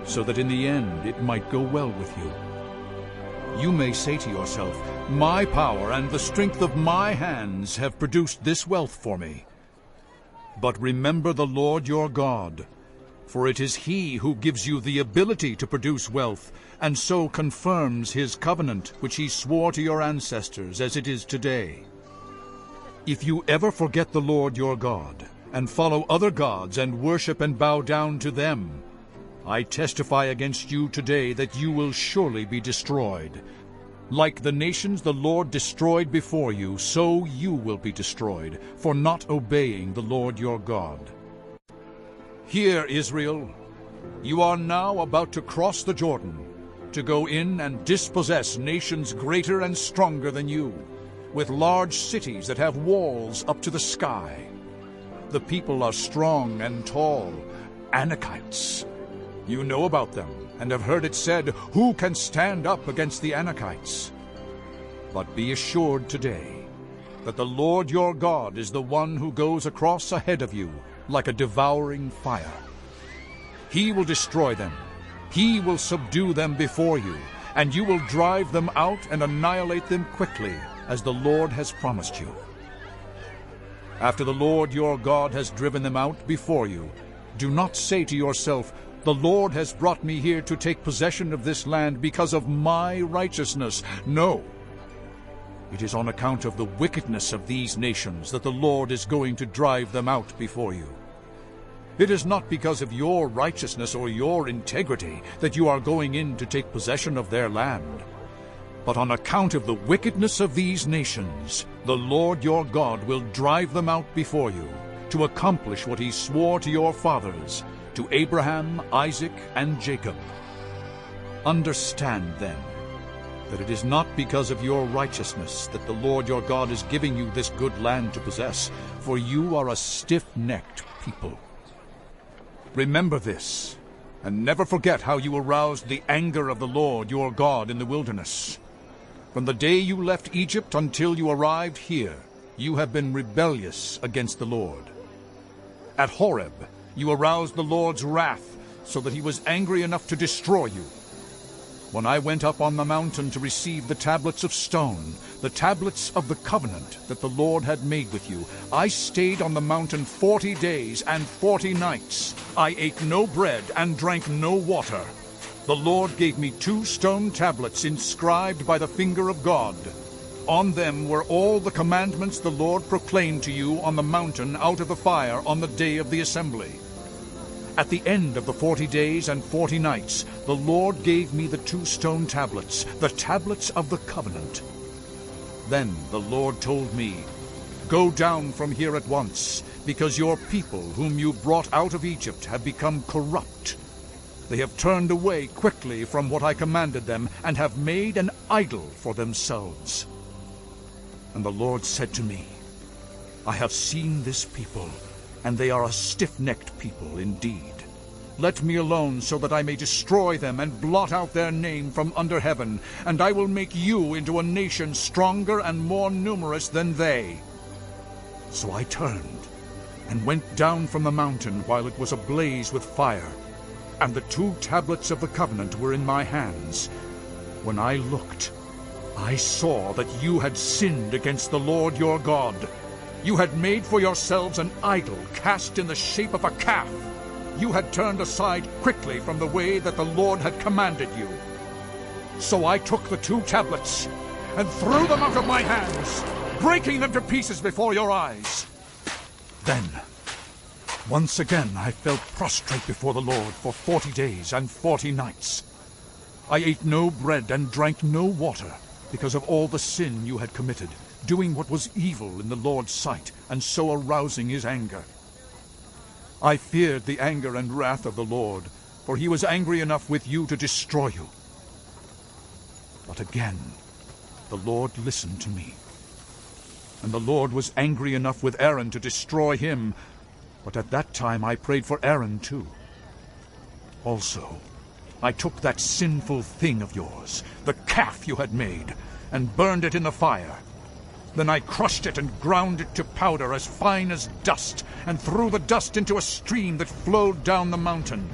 so that in the end it might go well with you. You may say to yourself, "My power and the strength of my hands have produced this wealth for me." But remember the Lord your God, for it is He who gives you the ability to produce wealth, and so confirms His covenant which He swore to your ancestors as it is today. If you ever forget the Lord your God, and follow other gods and worship and bow down to them, I testify against you today that you will surely be destroyed. Like the nations the Lord destroyed before you, so you will be destroyed, for not obeying the Lord your God. Hear, Israel, you are now about to cross the Jordan, to go in and dispossess nations greater and stronger than you, with large cities that have walls up to the sky. The people are strong and tall, Anakites. You know about them, and have heard it said, "Who can stand up against the Anakites?" But be assured today that the Lord your God is the one who goes across ahead of you like a devouring fire. He will destroy them. He will subdue them before you, and you will drive them out and annihilate them quickly, as the Lord has promised you. After the Lord your God has driven them out before you, do not say to yourself, "The Lord has brought me here to take possession of this land because of my righteousness." No. It is on account of the wickedness of these nations that the Lord is going to drive them out before you. It is not because of your righteousness or your integrity that you are going in to take possession of their land. But on account of the wickedness of these nations, the Lord your God will drive them out before you, to accomplish what He swore to your fathers, to Abraham, Isaac, and Jacob. Understand, then, that it is not because of your righteousness that the Lord your God is giving you this good land to possess, for you are a stiff-necked people. Remember this, and never forget how you aroused the anger of the Lord your God in the wilderness. From the day you left Egypt until you arrived here, you have been rebellious against the Lord. At Horeb, you aroused the Lord's wrath, so that He was angry enough to destroy you. When I went up on the mountain to receive the tablets of stone, the tablets of the covenant that the Lord had made with you, I stayed on the mountain 40 days and 40 nights. I ate no bread and drank no water. The Lord gave me 2 stone tablets inscribed by the finger of God. On them were all the commandments the Lord proclaimed to you on the mountain out of the fire on the day of the assembly. At the end of the 40 days and 40 nights, the Lord gave me the 2 stone tablets, the tablets of the covenant. Then the Lord told me, "Go down from here at once, because your people whom you brought out of Egypt have become corrupt. They have turned away quickly from what I commanded them, and have made an idol for themselves." And the Lord said to me, "I have seen this people, and they are a stiff-necked people indeed. Let me alone so that I may destroy them and blot out their name from under heaven, and I will make you into a nation stronger and more numerous than they." So I turned and went down from the mountain while it was ablaze with fire, and the 2 tablets of the covenant were in my hands. When I looked, I saw that you had sinned against the Lord your God. You had made for yourselves an idol cast in the shape of a calf. You had turned aside quickly from the way that the Lord had commanded you. So I took the 2 tablets and threw them out of my hands, breaking them to pieces before your eyes. Then, once again, I fell prostrate before the Lord for 40 days and 40 nights. I ate no bread and drank no water, because of all the sin you had committed, doing what was evil in the Lord's sight, and so arousing His anger. I feared the anger and wrath of the Lord, for He was angry enough with you to destroy you. But again, the Lord listened to me. And the Lord was angry enough with Aaron to destroy him, but at that time I prayed for Aaron too. Also, I took that sinful thing of yours, the calf you had made, and burned it in the fire. Then I crushed it and ground it to powder as fine as dust, and threw the dust into a stream that flowed down the mountain.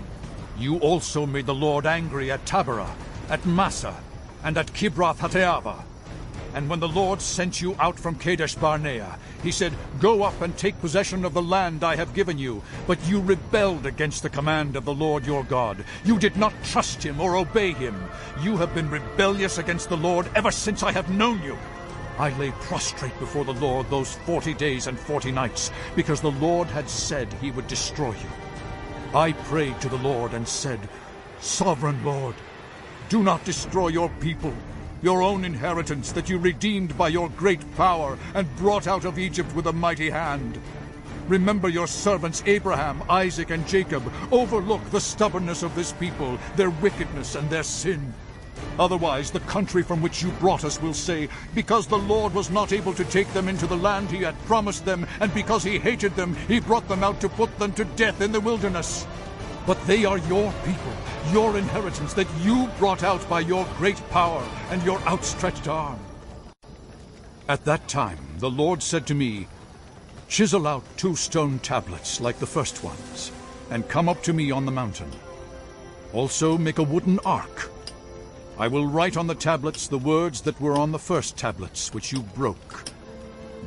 You also made the Lord angry at Taberah, at Massa, and at Kibroth-Hattaavah. And when the Lord sent you out from Kadesh Barnea, he said, "Go up and take possession of the land I have given you." But you rebelled against the command of the Lord your God. You did not trust him or obey him. You have been rebellious against the Lord ever since I have known you. I lay prostrate before the Lord those 40 days and 40 nights, because the Lord had said he would destroy you. I prayed to the Lord and said, "Sovereign Lord, do not destroy your people, your own inheritance that you redeemed by your great power and brought out of Egypt with a mighty hand. Remember your servants Abraham, Isaac, and Jacob. Overlook the stubbornness of this people, their wickedness and their sin. Otherwise the country from which you brought us will say, because the Lord was not able to take them into the land he had promised them, and because he hated them, he brought them out to put them to death in the wilderness. But they are your people, your inheritance that you brought out by your great power and your outstretched arm." At that time the Lord said to me, "Chisel out 2 stone tablets like the first ones, and come up to me on the mountain. Also make a wooden ark. I will write on the tablets the words that were on the first tablets, which you broke.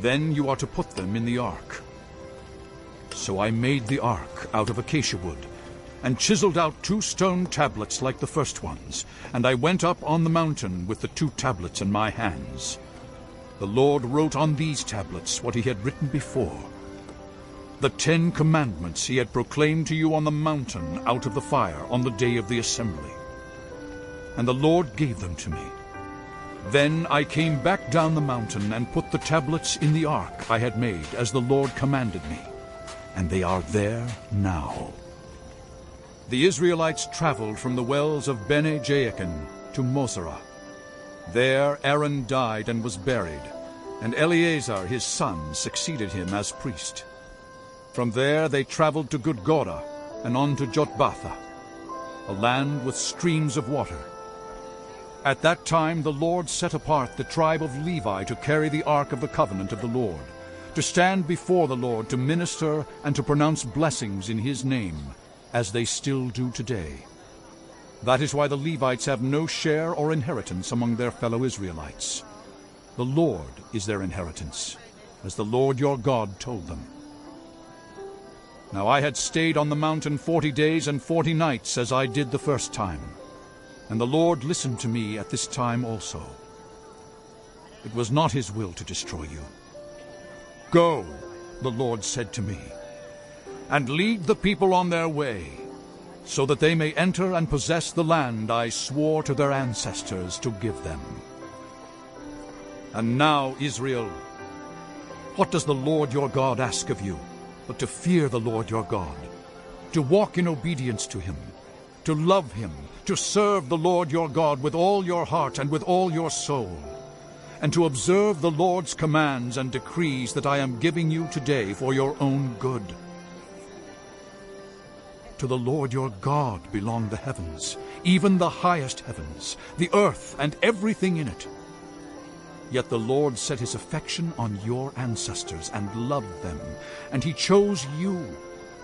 Then you are to put them in the ark." So I made the ark out of acacia wood, and chiseled out 2 stone tablets like the first ones, and I went up on the mountain with the 2 tablets in my hands. The Lord wrote on these tablets what he had written before, the 10 commandments he had proclaimed to you on the mountain out of the fire on the day of the assembly. And the Lord gave them to me. Then I came back down the mountain and put the tablets in the ark I had made, as the Lord commanded me, and they are there now. The Israelites traveled from the wells of Bene Jaakan to Moserah. There Aaron died and was buried, and Eleazar his son succeeded him as priest. From there they traveled to Gudgodah and on to Jotbatha, a land with streams of water. At that time the Lord set apart the tribe of Levi to carry the ark of the covenant of the Lord, to stand before the Lord, to minister and to pronounce blessings in his name, as they still do today. That is why the Levites have no share or inheritance among their fellow Israelites. The Lord is their inheritance, as the Lord your God told them. Now I had stayed on the mountain 40 days and 40 nights, as I did the first time. And the Lord listened to me at this time also. It was not his will to destroy you. "Go," the Lord said to me, "and lead the people on their way, so that they may enter and possess the land I swore to their ancestors to give them." And now, Israel, what does the Lord your God ask of you, but to fear the Lord your God, to walk in obedience to him, to love him, to serve the Lord your God with all your heart and with all your soul, and to observe the Lord's commands and decrees that I am giving you today for your own good. To the Lord your God belong the heavens, even the highest heavens, the earth and everything in it. Yet the Lord set his affection on your ancestors and loved them, and he chose you,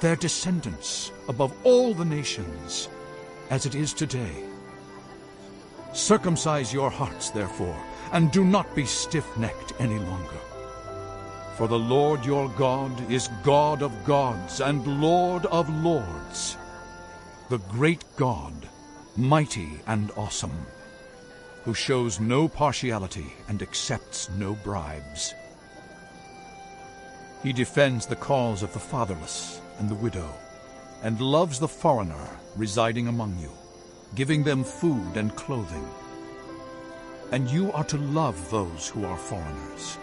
their descendants, above all the nations, as it is today. Circumcise your hearts, therefore, and do not be stiff-necked any longer. For the Lord your God is God of gods and Lord of lords, the great God, mighty and awesome, who shows no partiality and accepts no bribes. He defends the cause of the fatherless and the widow, and loves the foreigner residing among you, giving them food and clothing. And you are to love those who are foreigners,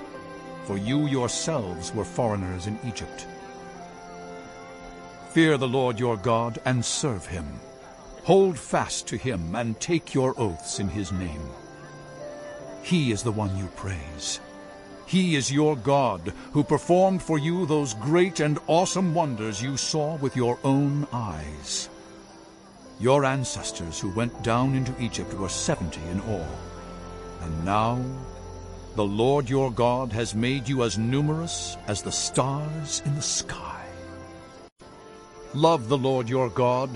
for you yourselves were foreigners in Egypt. Fear the Lord your God and serve him. Hold fast to him and take your oaths in his name. He is the one you praise. He is your God, who performed for you those great and awesome wonders you saw with your own eyes. Your ancestors who went down into Egypt were 70 in all, And now the Lord your God has made you as numerous as the stars in the sky. Love the Lord your God,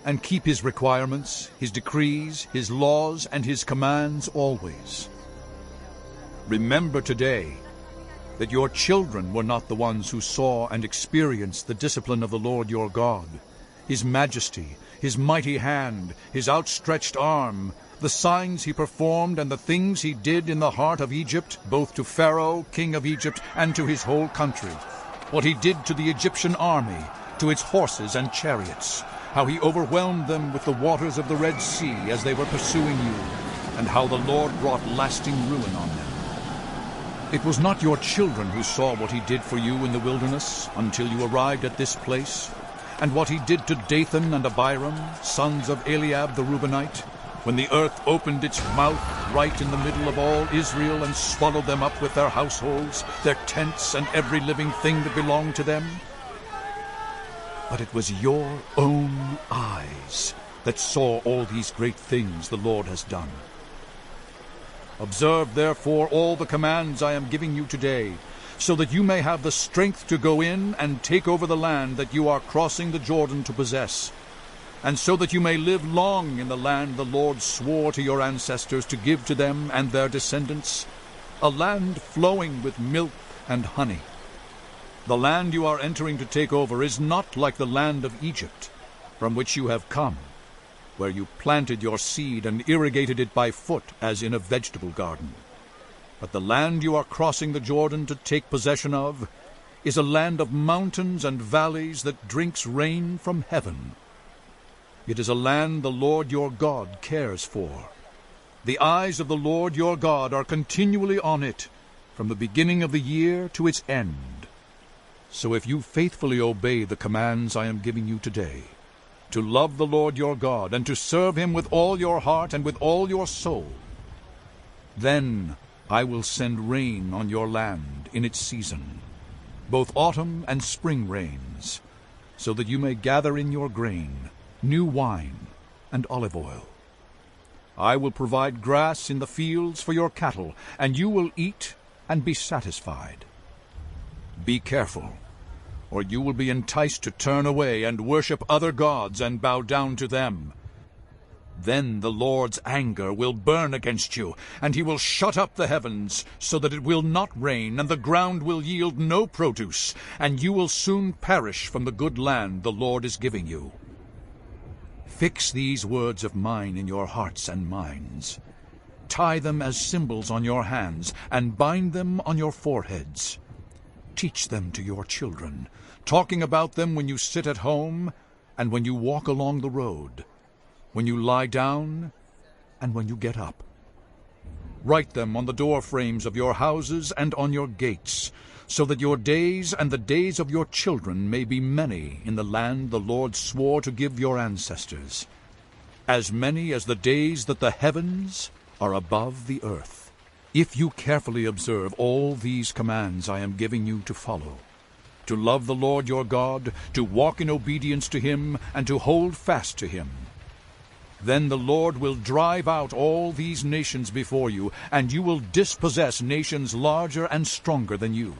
and keep his requirements, his decrees, his laws, and his commands always. Remember today that your children were not the ones who saw and experienced the discipline of the Lord your God, his majesty, his mighty hand, his outstretched arm, the signs he performed and the things he did in the heart of Egypt, both to Pharaoh, king of Egypt, and to his whole country, what he did to the Egyptian army, to its horses and chariots, how he overwhelmed them with the waters of the Red Sea as they were pursuing you, and how the Lord brought lasting ruin on them. It was not your children who saw what he did for you in the wilderness until you arrived at this place, and what he did to Dathan and Abiram, sons of Eliab the Reubenite, when the earth opened its mouth right in the middle of all Israel and swallowed them up with their households, their tents, and every living thing that belonged to them. But it was your own eyes that saw all these great things the Lord has done. Observe, therefore, all the commands I am giving you today, so that you may have the strength to go in and take over the land that you are crossing the Jordan to possess, and so that you may live long in the land the Lord swore to your ancestors to give to them and their descendants, a land flowing with milk and honey. The land you are entering to take over is not like the land of Egypt, from which you have come, where you planted your seed and irrigated it by foot as in a vegetable garden. But the land you are crossing the Jordan to take possession of is a land of mountains and valleys that drinks rain from heaven. It is a land the Lord your God cares for. The eyes of the Lord your God are continually on it, from the beginning of the year to its end. So if you faithfully obey the commands I am giving you today, to love the Lord your God, and to serve him with all your heart and with all your soul, then I will send rain on your land in its season, both autumn and spring rains, so that you may gather in your grain, new wine, and olive oil. I will provide grass in the fields for your cattle, and you will eat and be satisfied. Be careful, or you will be enticed to turn away and worship other gods and bow down to them. Then the Lord's anger will burn against you, and he will shut up the heavens, so that it will not rain, and the ground will yield no produce, and you will soon perish from the good land the Lord is giving you. Fix these words of mine in your hearts and minds. Tie them as symbols on your hands, and bind them on your foreheads. Teach them to your children, talking about them when you sit at home and when you walk along the road, when you lie down and when you get up. Write them on the door frames of your houses and on your gates, so that your days and the days of your children may be many in the land the Lord swore to give your ancestors, as many as the days that the heavens are above the earth. If you carefully observe all these commands I am giving you to follow, to love the Lord your God, to walk in obedience to him, and to hold fast to him, then the Lord will drive out all these nations before you, and you will dispossess nations larger and stronger than you.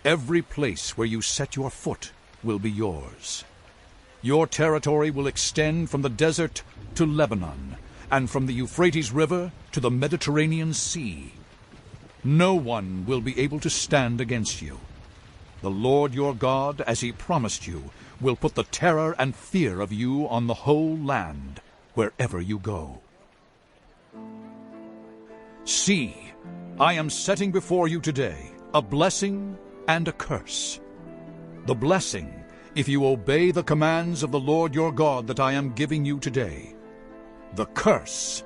Every place where you set your foot will be yours. Your territory will extend from the desert to Lebanon, and from the Euphrates River to the Mediterranean Sea. No one will be able to stand against you. The Lord your God, as he promised you, will put the terror and fear of you on the whole land, wherever you go. See, I am setting before you today a blessing and a curse. The blessing, if you obey the commands of the Lord your God that I am giving you today. The curse,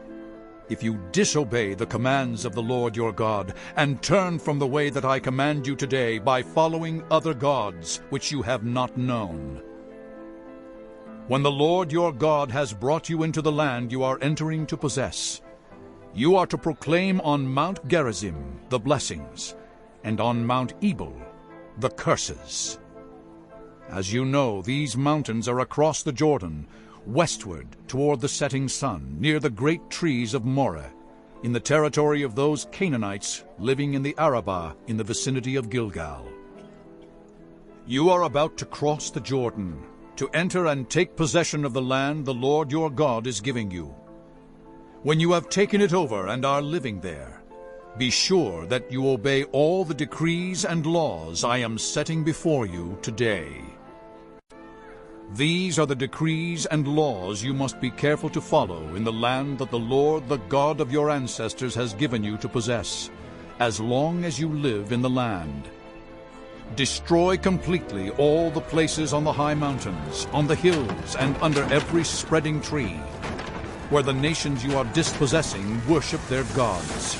if you disobey the commands of the Lord your God, and turn from the way that I command you today by following other gods which you have not known. When the Lord your God has brought you into the land you are entering to possess, you are to proclaim on Mount Gerizim the blessings, and on Mount Ebal the curses. As you know, these mountains are across the Jordan, westward toward the setting sun, near the great trees of Moreh, in the territory of those Canaanites living in the Arabah in the vicinity of Gilgal. You are about to cross the Jordan, to enter and take possession of the land the Lord your God is giving you. When you have taken it over and are living there, be sure that you obey all the decrees and laws I am setting before you today. These are the decrees and laws you must be careful to follow in the land that the Lord, the God of your ancestors, has given you to possess, as long as you live in the land. Destroy completely all the places on the high mountains, on the hills, and under every spreading tree, where the nations you are dispossessing worship their gods.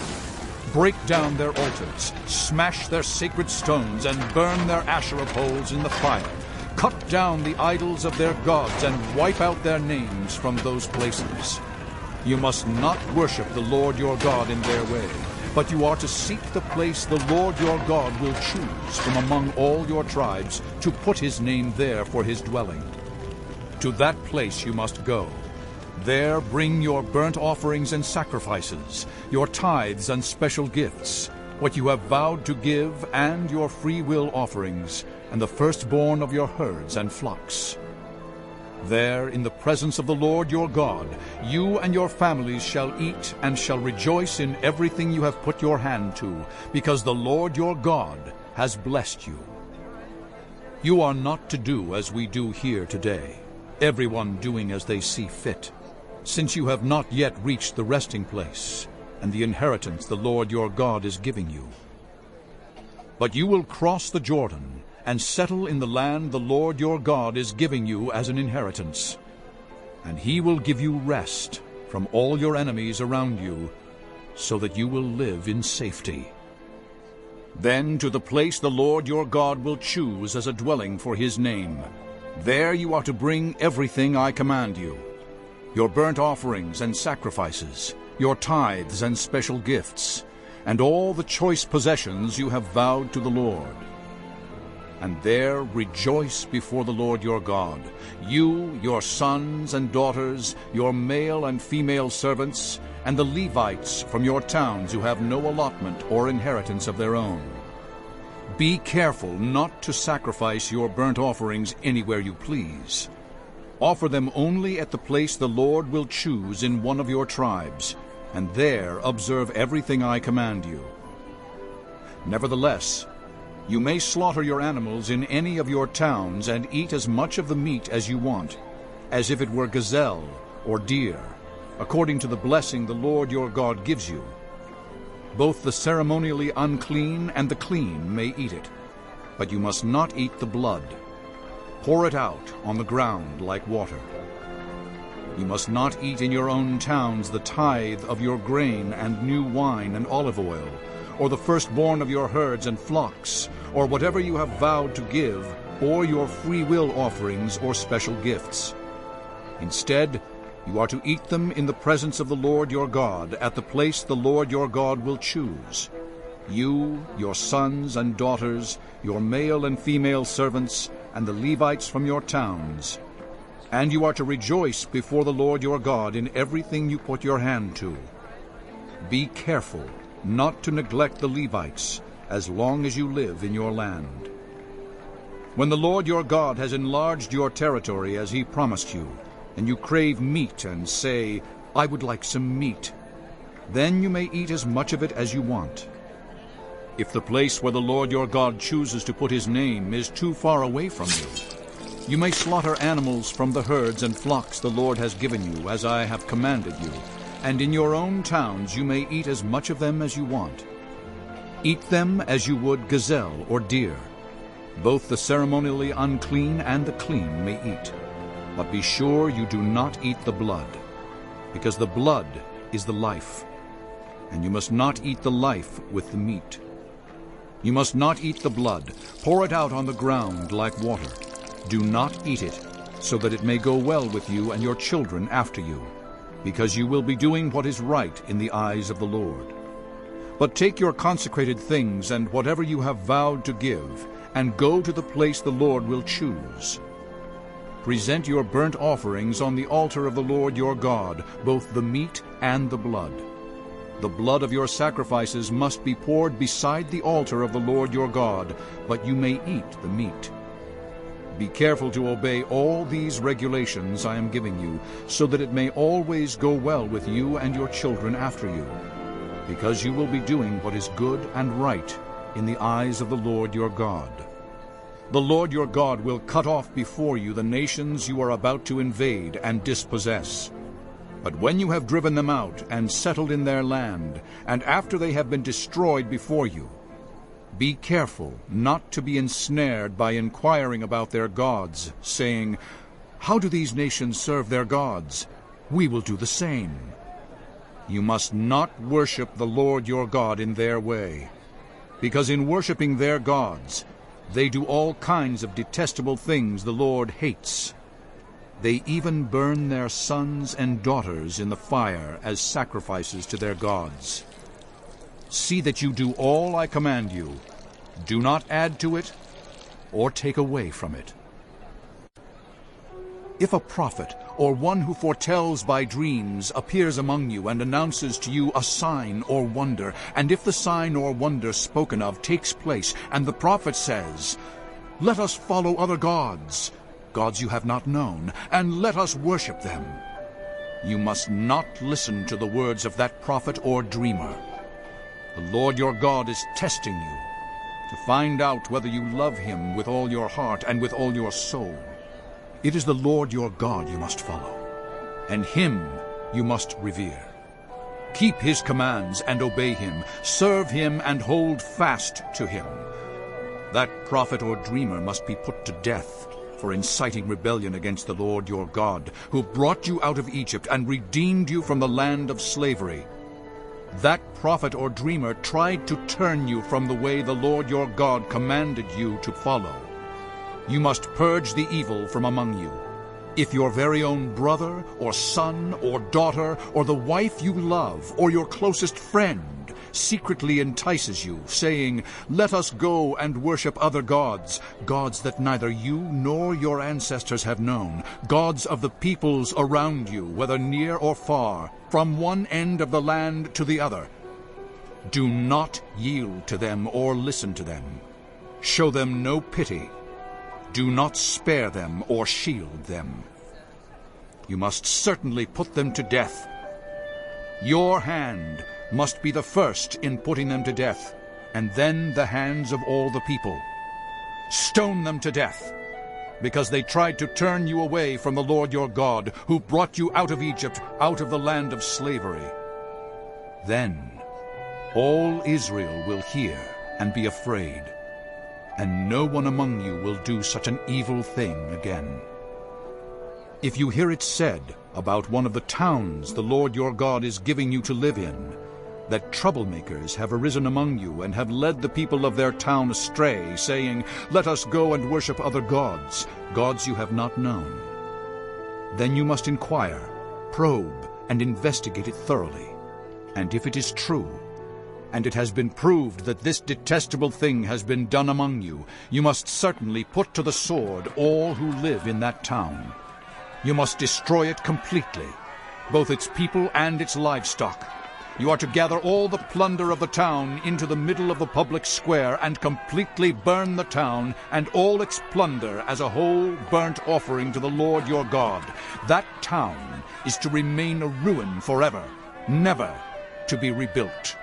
Break down their altars, smash their sacred stones, and burn their Asherah poles in the fire. Cut down the idols of their gods and wipe out their names from those places. You must not worship the Lord your God in their way, but you are to seek the place the Lord your God will choose from among all your tribes to put his name there for his dwelling. To that place you must go. There bring your burnt offerings and sacrifices, your tithes and special gifts, what you have vowed to give, and your free will offerings, and the firstborn of your herds and flocks. There, in the presence of the Lord your God, you and your families shall eat and shall rejoice in everything you have put your hand to, because the Lord your God has blessed you. You are not to do as we do here today, everyone doing as they see fit, since you have not yet reached the resting place and the inheritance the Lord your God is giving you. But you will cross the Jordan and settle in the land the Lord your God is giving you as an inheritance. And he will give you rest from all your enemies around you, so that you will live in safety. Then to the place the Lord your God will choose as a dwelling for his name, there you are to bring everything I command you, your burnt offerings and sacrifices, your tithes and special gifts, and all the choice possessions you have vowed to the Lord. And there rejoice before the Lord your God, you, your sons and daughters, your male and female servants, and the Levites from your towns who have no allotment or inheritance of their own. Be careful not to sacrifice your burnt offerings anywhere you please. Offer them only at the place the Lord will choose in one of your tribes, and there observe everything I command you. Nevertheless, you may slaughter your animals in any of your towns and eat as much of the meat as you want, as if it were gazelle or deer, according to the blessing the Lord your God gives you. Both the ceremonially unclean and the clean may eat it, but you must not eat the blood. Pour it out on the ground like water. You must not eat in your own towns the tithe of your grain and new wine and olive oil, or the firstborn of your herds and flocks, or whatever you have vowed to give, or your free will offerings or special gifts. Instead, you are to eat them in the presence of the Lord your God, at the place the Lord your God will choose. You, your sons and daughters, your male and female servants, and the Levites from your towns. And you are to rejoice before the Lord your God in everything you put your hand to. Be careful not to neglect the Levites as long as you live in your land. When the Lord your God has enlarged your territory as he promised you, and you crave meat and say, I would like some meat, then you may eat as much of it as you want. If the place where the Lord your God chooses to put his name is too far away from you, you may slaughter animals from the herds and flocks the Lord has given you, as I have commanded you, and in your own towns you may eat as much of them as you want. Eat them as you would gazelle or deer. Both the ceremonially unclean and the clean may eat. But be sure you do not eat the blood, because the blood is the life, and you must not eat the life with the meat. You must not eat the blood. Pour it out on the ground like water. Do not eat it, so that it may go well with you and your children after you, because you will be doing what is right in the eyes of the Lord. But take your consecrated things and whatever you have vowed to give, and go to the place the Lord will choose. Present your burnt offerings on the altar of the Lord your God, both the meat and the blood. The blood of your sacrifices must be poured beside the altar of the Lord your God, but you may eat the meat. Be careful to obey all these regulations I am giving you, so that it may always go well with you and your children after you, because you will be doing what is good and right in the eyes of the Lord your God. The Lord your God will cut off before you the nations you are about to invade and dispossess. But when you have driven them out and settled in their land, and after they have been destroyed before you, be careful not to be ensnared by inquiring about their gods, saying, "How do these nations serve their gods? We will do the same." You must not worship the Lord your God in their way, because in worshiping their gods, they do all kinds of detestable things the Lord hates. They even burn their sons and daughters in the fire as sacrifices to their gods. See that you do all I command you. Do not add to it or take away from it. If a prophet or one who foretells by dreams appears among you and announces to you a sign or wonder, and if the sign or wonder spoken of takes place, and the prophet says, "Let us follow other gods," gods you have not known, "and let us worship them," you must not listen to the words of that prophet or dreamer. The Lord your God is testing you to find out whether you love him with all your heart and with all your soul. It is the Lord your God you must follow, and him you must revere. Keep his commands and obey him. Serve him and hold fast to him. That prophet or dreamer must be put to death for inciting rebellion against the Lord your God, who brought you out of Egypt and redeemed you from the land of slavery. That prophet or dreamer tried to turn you from the way the Lord your God commanded you to follow. You must purge the evil from among you. If your very own brother or son or daughter or the wife you love or your closest friend secretly entices you, saying, "Let us go and worship other gods," gods that neither you nor your ancestors have known, gods of the peoples around you, whether near or far, from one end of the land to the other, do not yield to them or listen to them. Show them no pity. Do not spare them or shield them. You must certainly put them to death. Your hand must be the first in putting them to death, and then the hands of all the people. Stone them to death, because they tried to turn you away from the Lord your God, who brought you out of Egypt, out of the land of slavery. Then all Israel will hear and be afraid, and no one among you will do such an evil thing again. If you hear it said about one of the towns the Lord your God is giving you to live in, that troublemakers have arisen among you and have led the people of their town astray, saying, "Let us go and worship other gods," gods you have not known, then you must inquire, probe, and investigate it thoroughly. And if it is true, and it has been proved that this detestable thing has been done among you, you must certainly put to the sword all who live in that town. You must destroy it completely, both its people and its livestock. You are to gather all the plunder of the town into the middle of the public square and completely burn the town and all its plunder as a whole burnt offering to the Lord your God. That town is to remain a ruin forever, never to be rebuilt.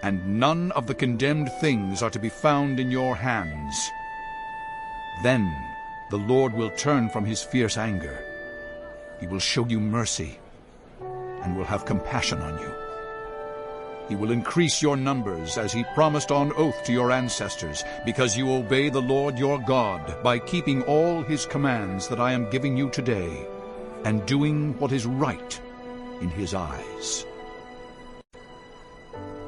And none of the condemned things are to be found in your hands. Then the Lord will turn from his fierce anger. He will show you mercy and will have compassion on you. He will increase your numbers as he promised on oath to your ancestors, because you obey the Lord your God by keeping all his commands that I am giving you today, and doing what is right in his eyes.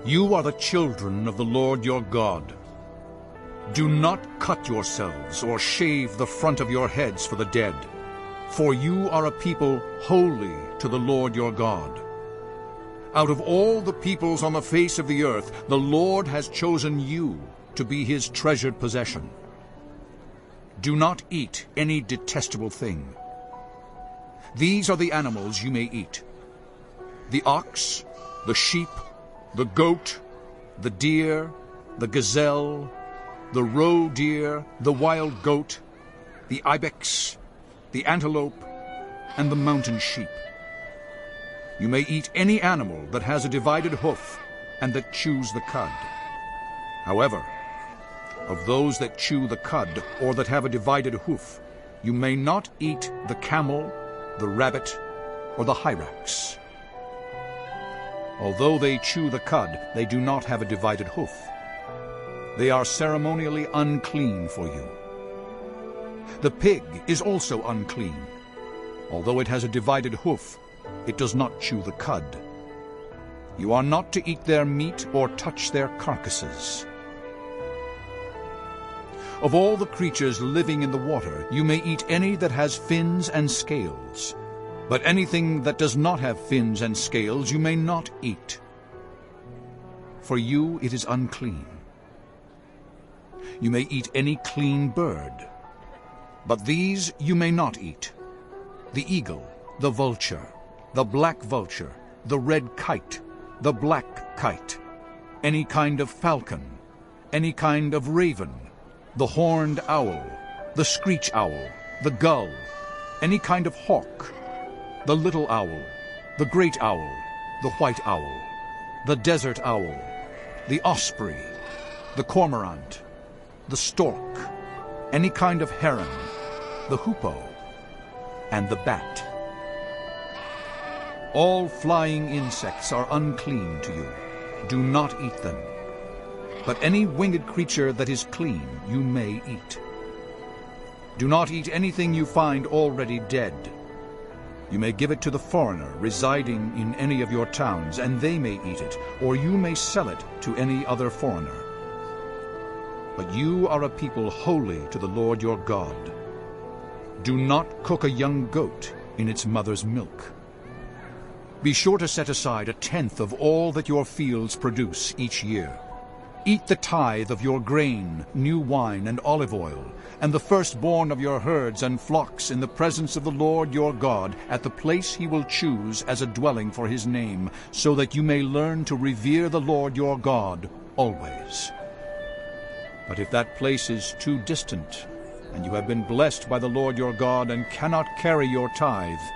You are the children of the Lord your God. Do not cut yourselves or shave the front of your heads for the dead, for you are a people holy to the Lord your God. Out of all the peoples on the face of the earth, the Lord has chosen you to be his treasured possession. Do not eat any detestable thing. These are the animals you may eat: the ox, the sheep, the goat, the deer, the gazelle, the roe deer, the wild goat, the ibex, the antelope, and the mountain sheep. You may eat any animal that has a divided hoof and that chews the cud. However, of those that chew the cud or that have a divided hoof, you may not eat the camel, the rabbit, or the hyrax. Although they chew the cud, they do not have a divided hoof. They are ceremonially unclean for you. The pig is also unclean. Although it has a divided hoof, it does not chew the cud. You are not to eat their meat or touch their carcasses. Of all the creatures living in the water, you may eat any that has fins and scales. But anything that does not have fins and scales you may not eat. For you it is unclean. You may eat any clean bird. But these you may not eat: the eagle, the vulture, the black vulture, the red kite, the black kite, any kind of falcon, any kind of raven, the horned owl, the screech owl, the gull, any kind of hawk, the little owl, the great owl, the white owl, the desert owl, the osprey, the cormorant, the stork, any kind of heron, the hoopoe, and the bat. All flying insects are unclean to you. Do not eat them. But any winged creature that is clean you may eat. Do not eat anything you find already dead. You may give it to the foreigner residing in any of your towns, and they may eat it, or you may sell it to any other foreigner. But you are a people holy to the Lord your God. Do not cook a young goat in its mother's milk. Be sure to set aside 1/10 of all that your fields produce each year. Eat the tithe of your grain, new wine, and olive oil, and the firstborn of your herds and flocks in the presence of the Lord your God, at the place he will choose as a dwelling for his name, so that you may learn to revere the Lord your God always. But if that place is too distant, and you have been blessed by the Lord your God and cannot carry your tithe,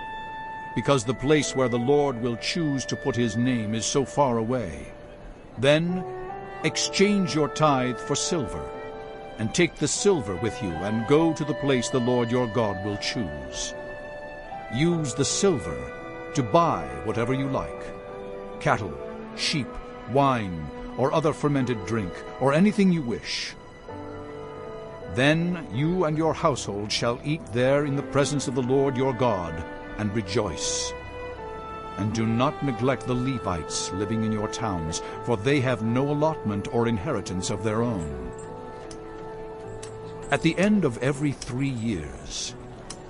because the place where the Lord will choose to put his name is so far away, then exchange your tithe for silver, and take the silver with you, and go to the place the Lord your God will choose. Use the silver to buy whatever you like: cattle, sheep, wine, or other fermented drink, or anything you wish. Then you and your household shall eat there in the presence of the Lord your God, and rejoice. And do not neglect the Levites living in your towns, for they have no allotment or inheritance of their own. At the end of every 3 years,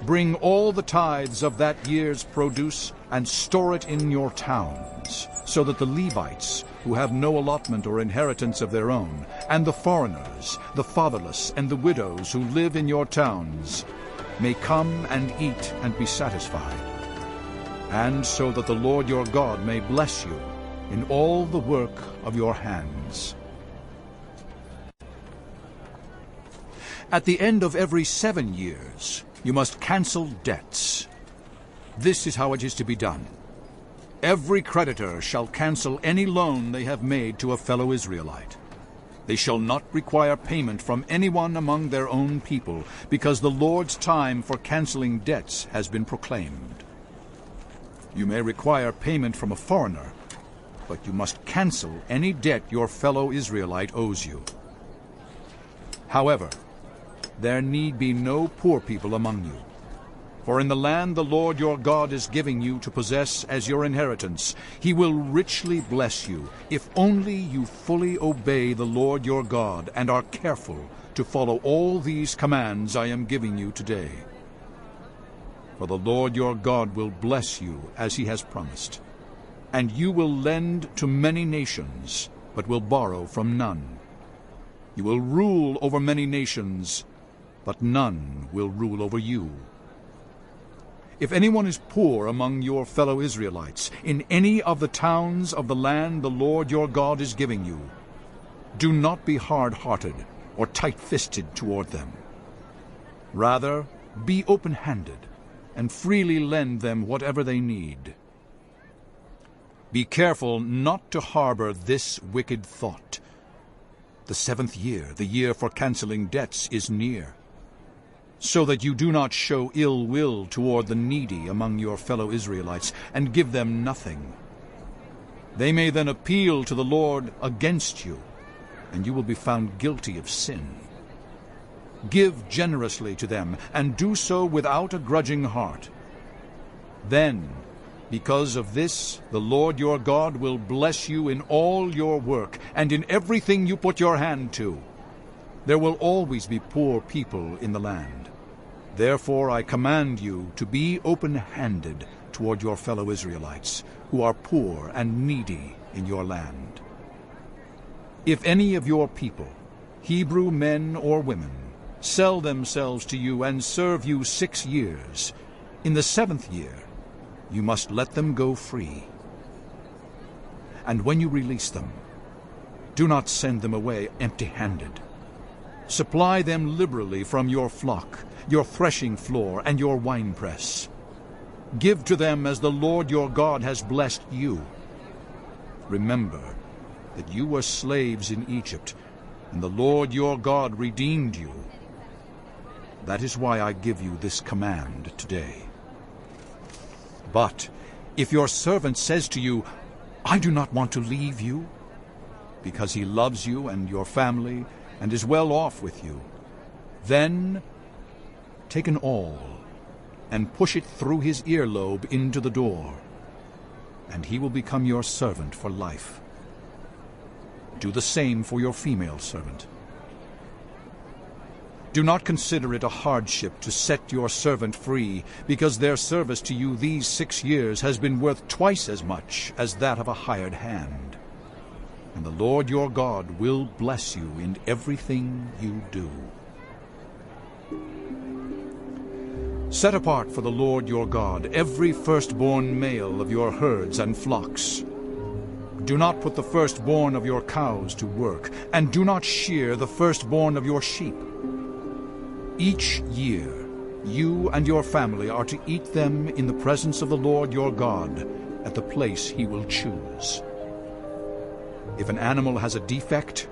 bring all the tithes of that year's produce and store it in your towns, so that the Levites, who have no allotment or inheritance of their own, and the foreigners, the fatherless, and the widows who live in your towns, may come and eat and be satisfied, and so that the Lord your God may bless you in all the work of your hands. At the end of every 7 years, you must cancel debts. This is how it is to be done. Every creditor shall cancel any loan they have made to a fellow Israelite. They shall not require payment from anyone among their own people, because the Lord's time for canceling debts has been proclaimed. You may require payment from a foreigner, but you must cancel any debt your fellow Israelite owes you. However, there need be no poor people among you. For in the land the Lord your God is giving you to possess as your inheritance, he will richly bless you, if only you fully obey the Lord your God and are careful to follow all these commands I am giving you today. For the Lord your God will bless you as he has promised, and you will lend to many nations, but will borrow from none. You will rule over many nations, but none will rule over you. If anyone is poor among your fellow Israelites, in any of the towns of the land the Lord your God is giving you, do not be hard-hearted or tight-fisted toward them. Rather, be open-handed and freely lend them whatever they need. Be careful not to harbor this wicked thought. The 7th year, the year for canceling debts, is near, so that you do not show ill will toward the needy among your fellow Israelites and give them nothing. They may then appeal to the Lord against you, and you will be found guilty of sin. Give generously to them, and do so without a grudging heart. Then, because of this, the Lord your God will bless you in all your work and in everything you put your hand to. There will always be poor people in the land. Therefore I command you to be open-handed toward your fellow Israelites, who are poor and needy in your land. If any of your people, Hebrew men or women, sell themselves to you and serve you 6 years, in the 7th year you must let them go free. And when you release them, do not send them away empty-handed. Supply them liberally from your flock, your threshing floor, and your winepress. Give to them as the Lord your God has blessed you. Remember that you were slaves in Egypt, and the Lord your God redeemed you. That is why I give you this command today. But if your servant says to you, I do not want to leave you, because he loves you and your family and is well off with you, then take an awl and push it through his earlobe into the door, and he will become your servant for life. Do the same for your female servant. Do not consider it a hardship to set your servant free, because their service to you these 6 years has been worth twice as much as that of a hired hand. And the Lord your God will bless you in everything you do. Set apart for the Lord your God every firstborn male of your herds and flocks. Do not put the firstborn of your cows to work, and do not shear the firstborn of your sheep. Each year you and your family are to eat them in the presence of the Lord your God at the place he will choose. If an animal has a defect,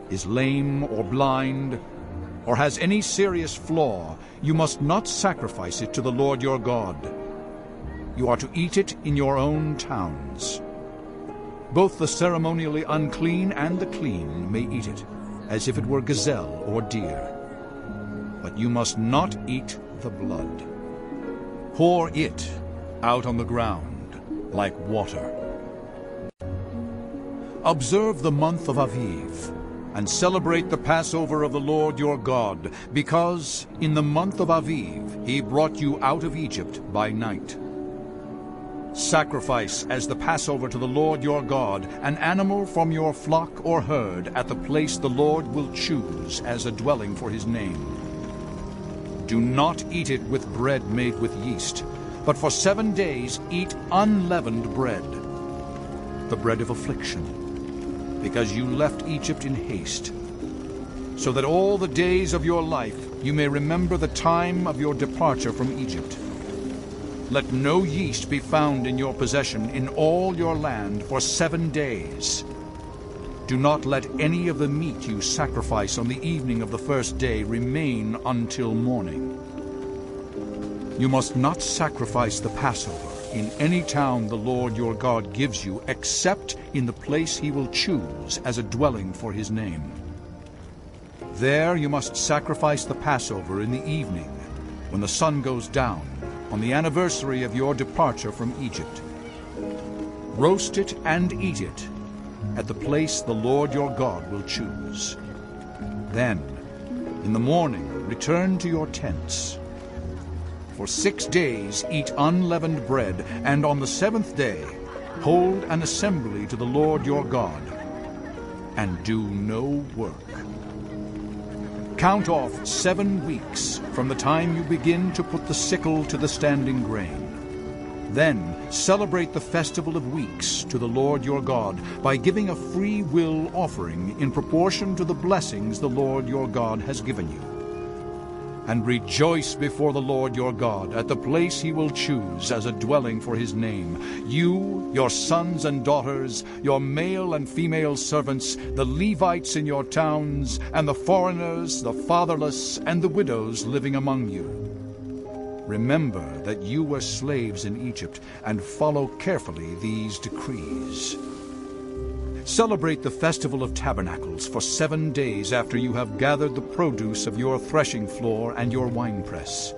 is lame or blind, or has any serious flaw, you must not sacrifice it to the Lord your God. You are to eat it in your own towns. Both the ceremonially unclean and the clean may eat it, as if it were gazelle or deer. But you must not eat the blood. Pour it out on the ground like water. Observe the month of Aviv, and celebrate the Passover of the Lord your God, because in the month of Aviv he brought you out of Egypt by night. Sacrifice as the Passover to the Lord your God an animal from your flock or herd at the place the Lord will choose as a dwelling for his name. Do not eat it with bread made with yeast, but for 7 days eat unleavened bread, the bread of affliction, because you left Egypt in haste, so that all the days of your life you may remember the time of your departure from Egypt. Let no yeast be found in your possession in all your land for 7 days. Do not let any of the meat you sacrifice on the evening of the first day remain until morning. You must not sacrifice the Passover in any town the Lord your God gives you, except in the place he will choose as a dwelling for his name. There you must sacrifice the Passover in the evening, when the sun goes down, on the anniversary of your departure from Egypt. Roast it and eat it at the place the Lord your God will choose. Then, in the morning, return to your tents. For 6 days eat unleavened bread, and on the 7th day hold an assembly to the Lord your God, and do no work. Count off 7 weeks from the time you begin to put the sickle to the standing grain. Then celebrate the Festival of Weeks to the Lord your God by giving a free will offering in proportion to the blessings the Lord your God has given you. And rejoice before the Lord your God at the place he will choose as a dwelling for his name. You, your sons and daughters, your male and female servants, the Levites in your towns, and the foreigners, the fatherless, and the widows living among you. Remember that you were slaves in Egypt, and follow carefully these decrees. Celebrate the Festival of Tabernacles for 7 days after you have gathered the produce of your threshing floor and your winepress.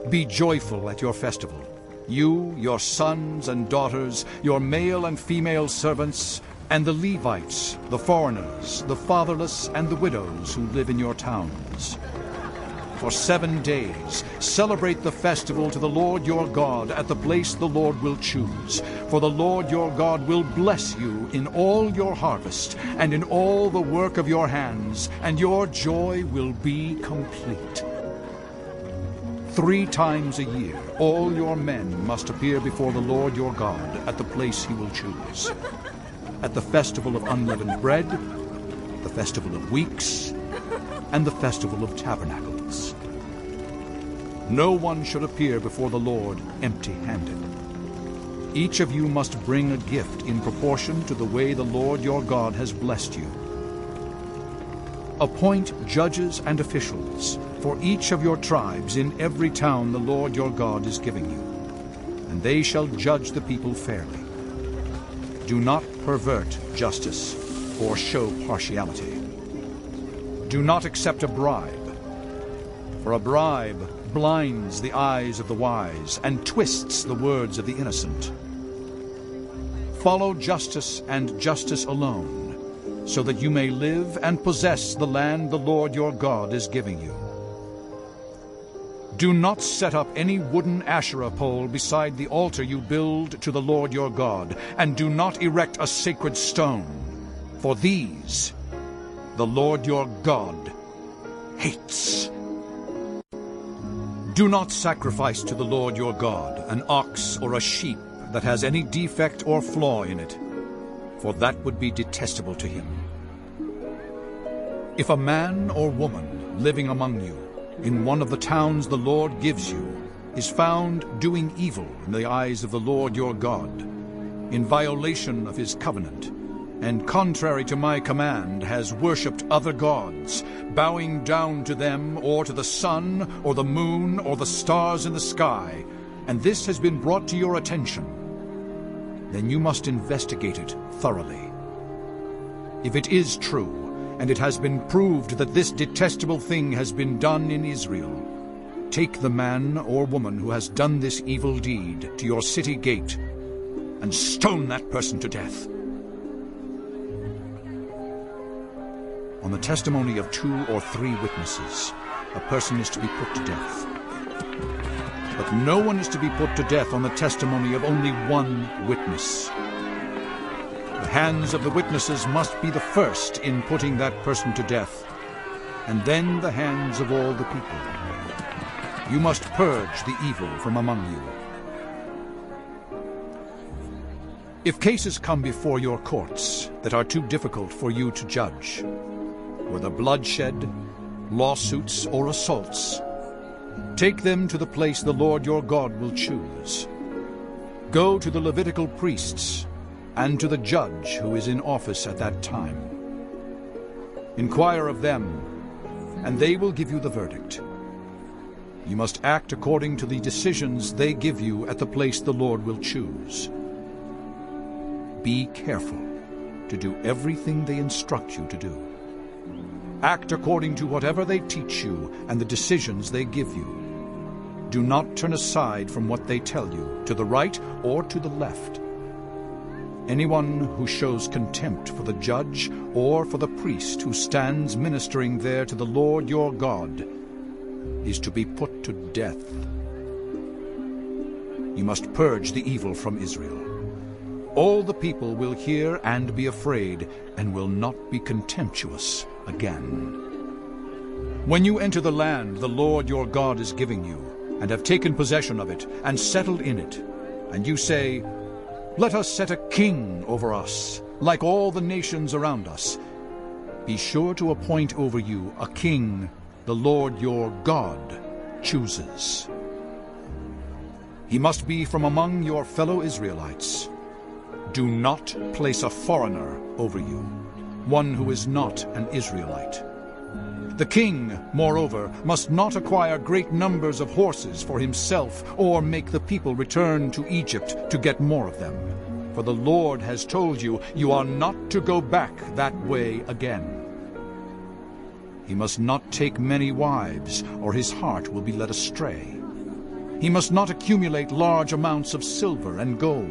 Be joyful at your festival, you, your sons and daughters, your male and female servants, and the Levites, the foreigners, the fatherless, and the widows who live in your towns. For 7 days, celebrate the festival to the Lord your God at the place the Lord will choose. For the Lord your God will bless you in all your harvest and in all the work of your hands, and your joy will be complete. 3 times a year, all your men must appear before the Lord your God at the place he will choose. At the festival of unleavened bread, the festival of weeks, and the festival of tabernacles. No one should appear before the Lord empty-handed. Each of you must bring a gift in proportion to the way the Lord your God has blessed you. Appoint judges and officials for each of your tribes in every town the Lord your God is giving you, and they shall judge the people fairly. Do not pervert justice or show partiality. Do not accept a bribe, for a bribe blinds the eyes of the wise and twists the words of the innocent. Follow justice and justice alone, so that you may live and possess the land the Lord your God is giving you. Do not set up any wooden Asherah pole beside the altar you build to the Lord your God, and do not erect a sacred stone, for these the Lord your God hates. Do not sacrifice to the Lord your God an ox or a sheep that has any defect or flaw in it, for that would be detestable to him. If a man or woman living among you in one of the towns the Lord gives you is found doing evil in the eyes of the Lord your God, in violation of his covenant, and contrary to my command has worshipped other gods, bowing down to them or to the sun or the moon or the stars in the sky, and this has been brought to your attention, then you must investigate it thoroughly. If it is true, and it has been proved that this detestable thing has been done in Israel, take the man or woman who has done this evil deed to your city gate and stone that person to death. On the testimony of 2 or 3 witnesses, a person is to be put to death. But no one is to be put to death on the testimony of only 1 witness. The hands of the witnesses must be the first in putting that person to death, and then the hands of all the people. You must purge the evil from among you. If cases come before your courts that are too difficult for you to judge, whether bloodshed, lawsuits, or assaults, take them to the place the Lord your God will choose. Go to the Levitical priests and to the judge who is in office at that time. Inquire of them, and they will give you the verdict. You must act according to the decisions they give you at the place the Lord will choose. Be careful to do everything they instruct you to do. Act according to whatever they teach you and the decisions they give you. Do not turn aside from what they tell you, to the right or to the left. Anyone who shows contempt for the judge or for the priest who stands ministering there to the Lord your God is to be put to death. You must purge the evil from Israel. All the people will hear and be afraid, and will not be contemptuous again. When you enter the land the Lord your God is giving you, and have taken possession of it, and settled in it, and you say, "Let us set a king over us, like all the nations around us," be sure to appoint over you a king the Lord your God chooses. He must be from among your fellow Israelites. Do not place a foreigner over you, one who is not an Israelite. The king, moreover, must not acquire great numbers of horses for himself, or make the people return to Egypt to get more of them. For the Lord has told you, you are not to go back that way again. He must not take many wives, or his heart will be led astray. He must not accumulate large amounts of silver and gold.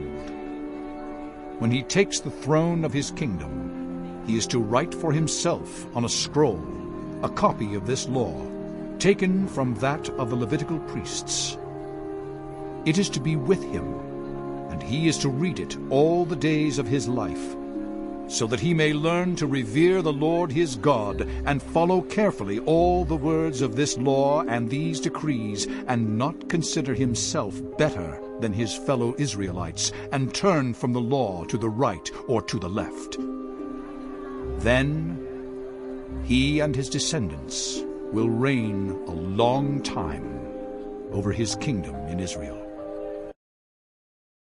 When he takes the throne of his kingdom, he is to write for himself on a scroll a copy of this law, taken from that of the Levitical priests. It is to be with him, and he is to read it all the days of his life, so that he may learn to revere the Lord his God, and follow carefully all the words of this law and these decrees, and not consider himself better than his fellow Israelites, and turn from the law to the right or to the left. Then he and his descendants will reign a long time over his kingdom in Israel.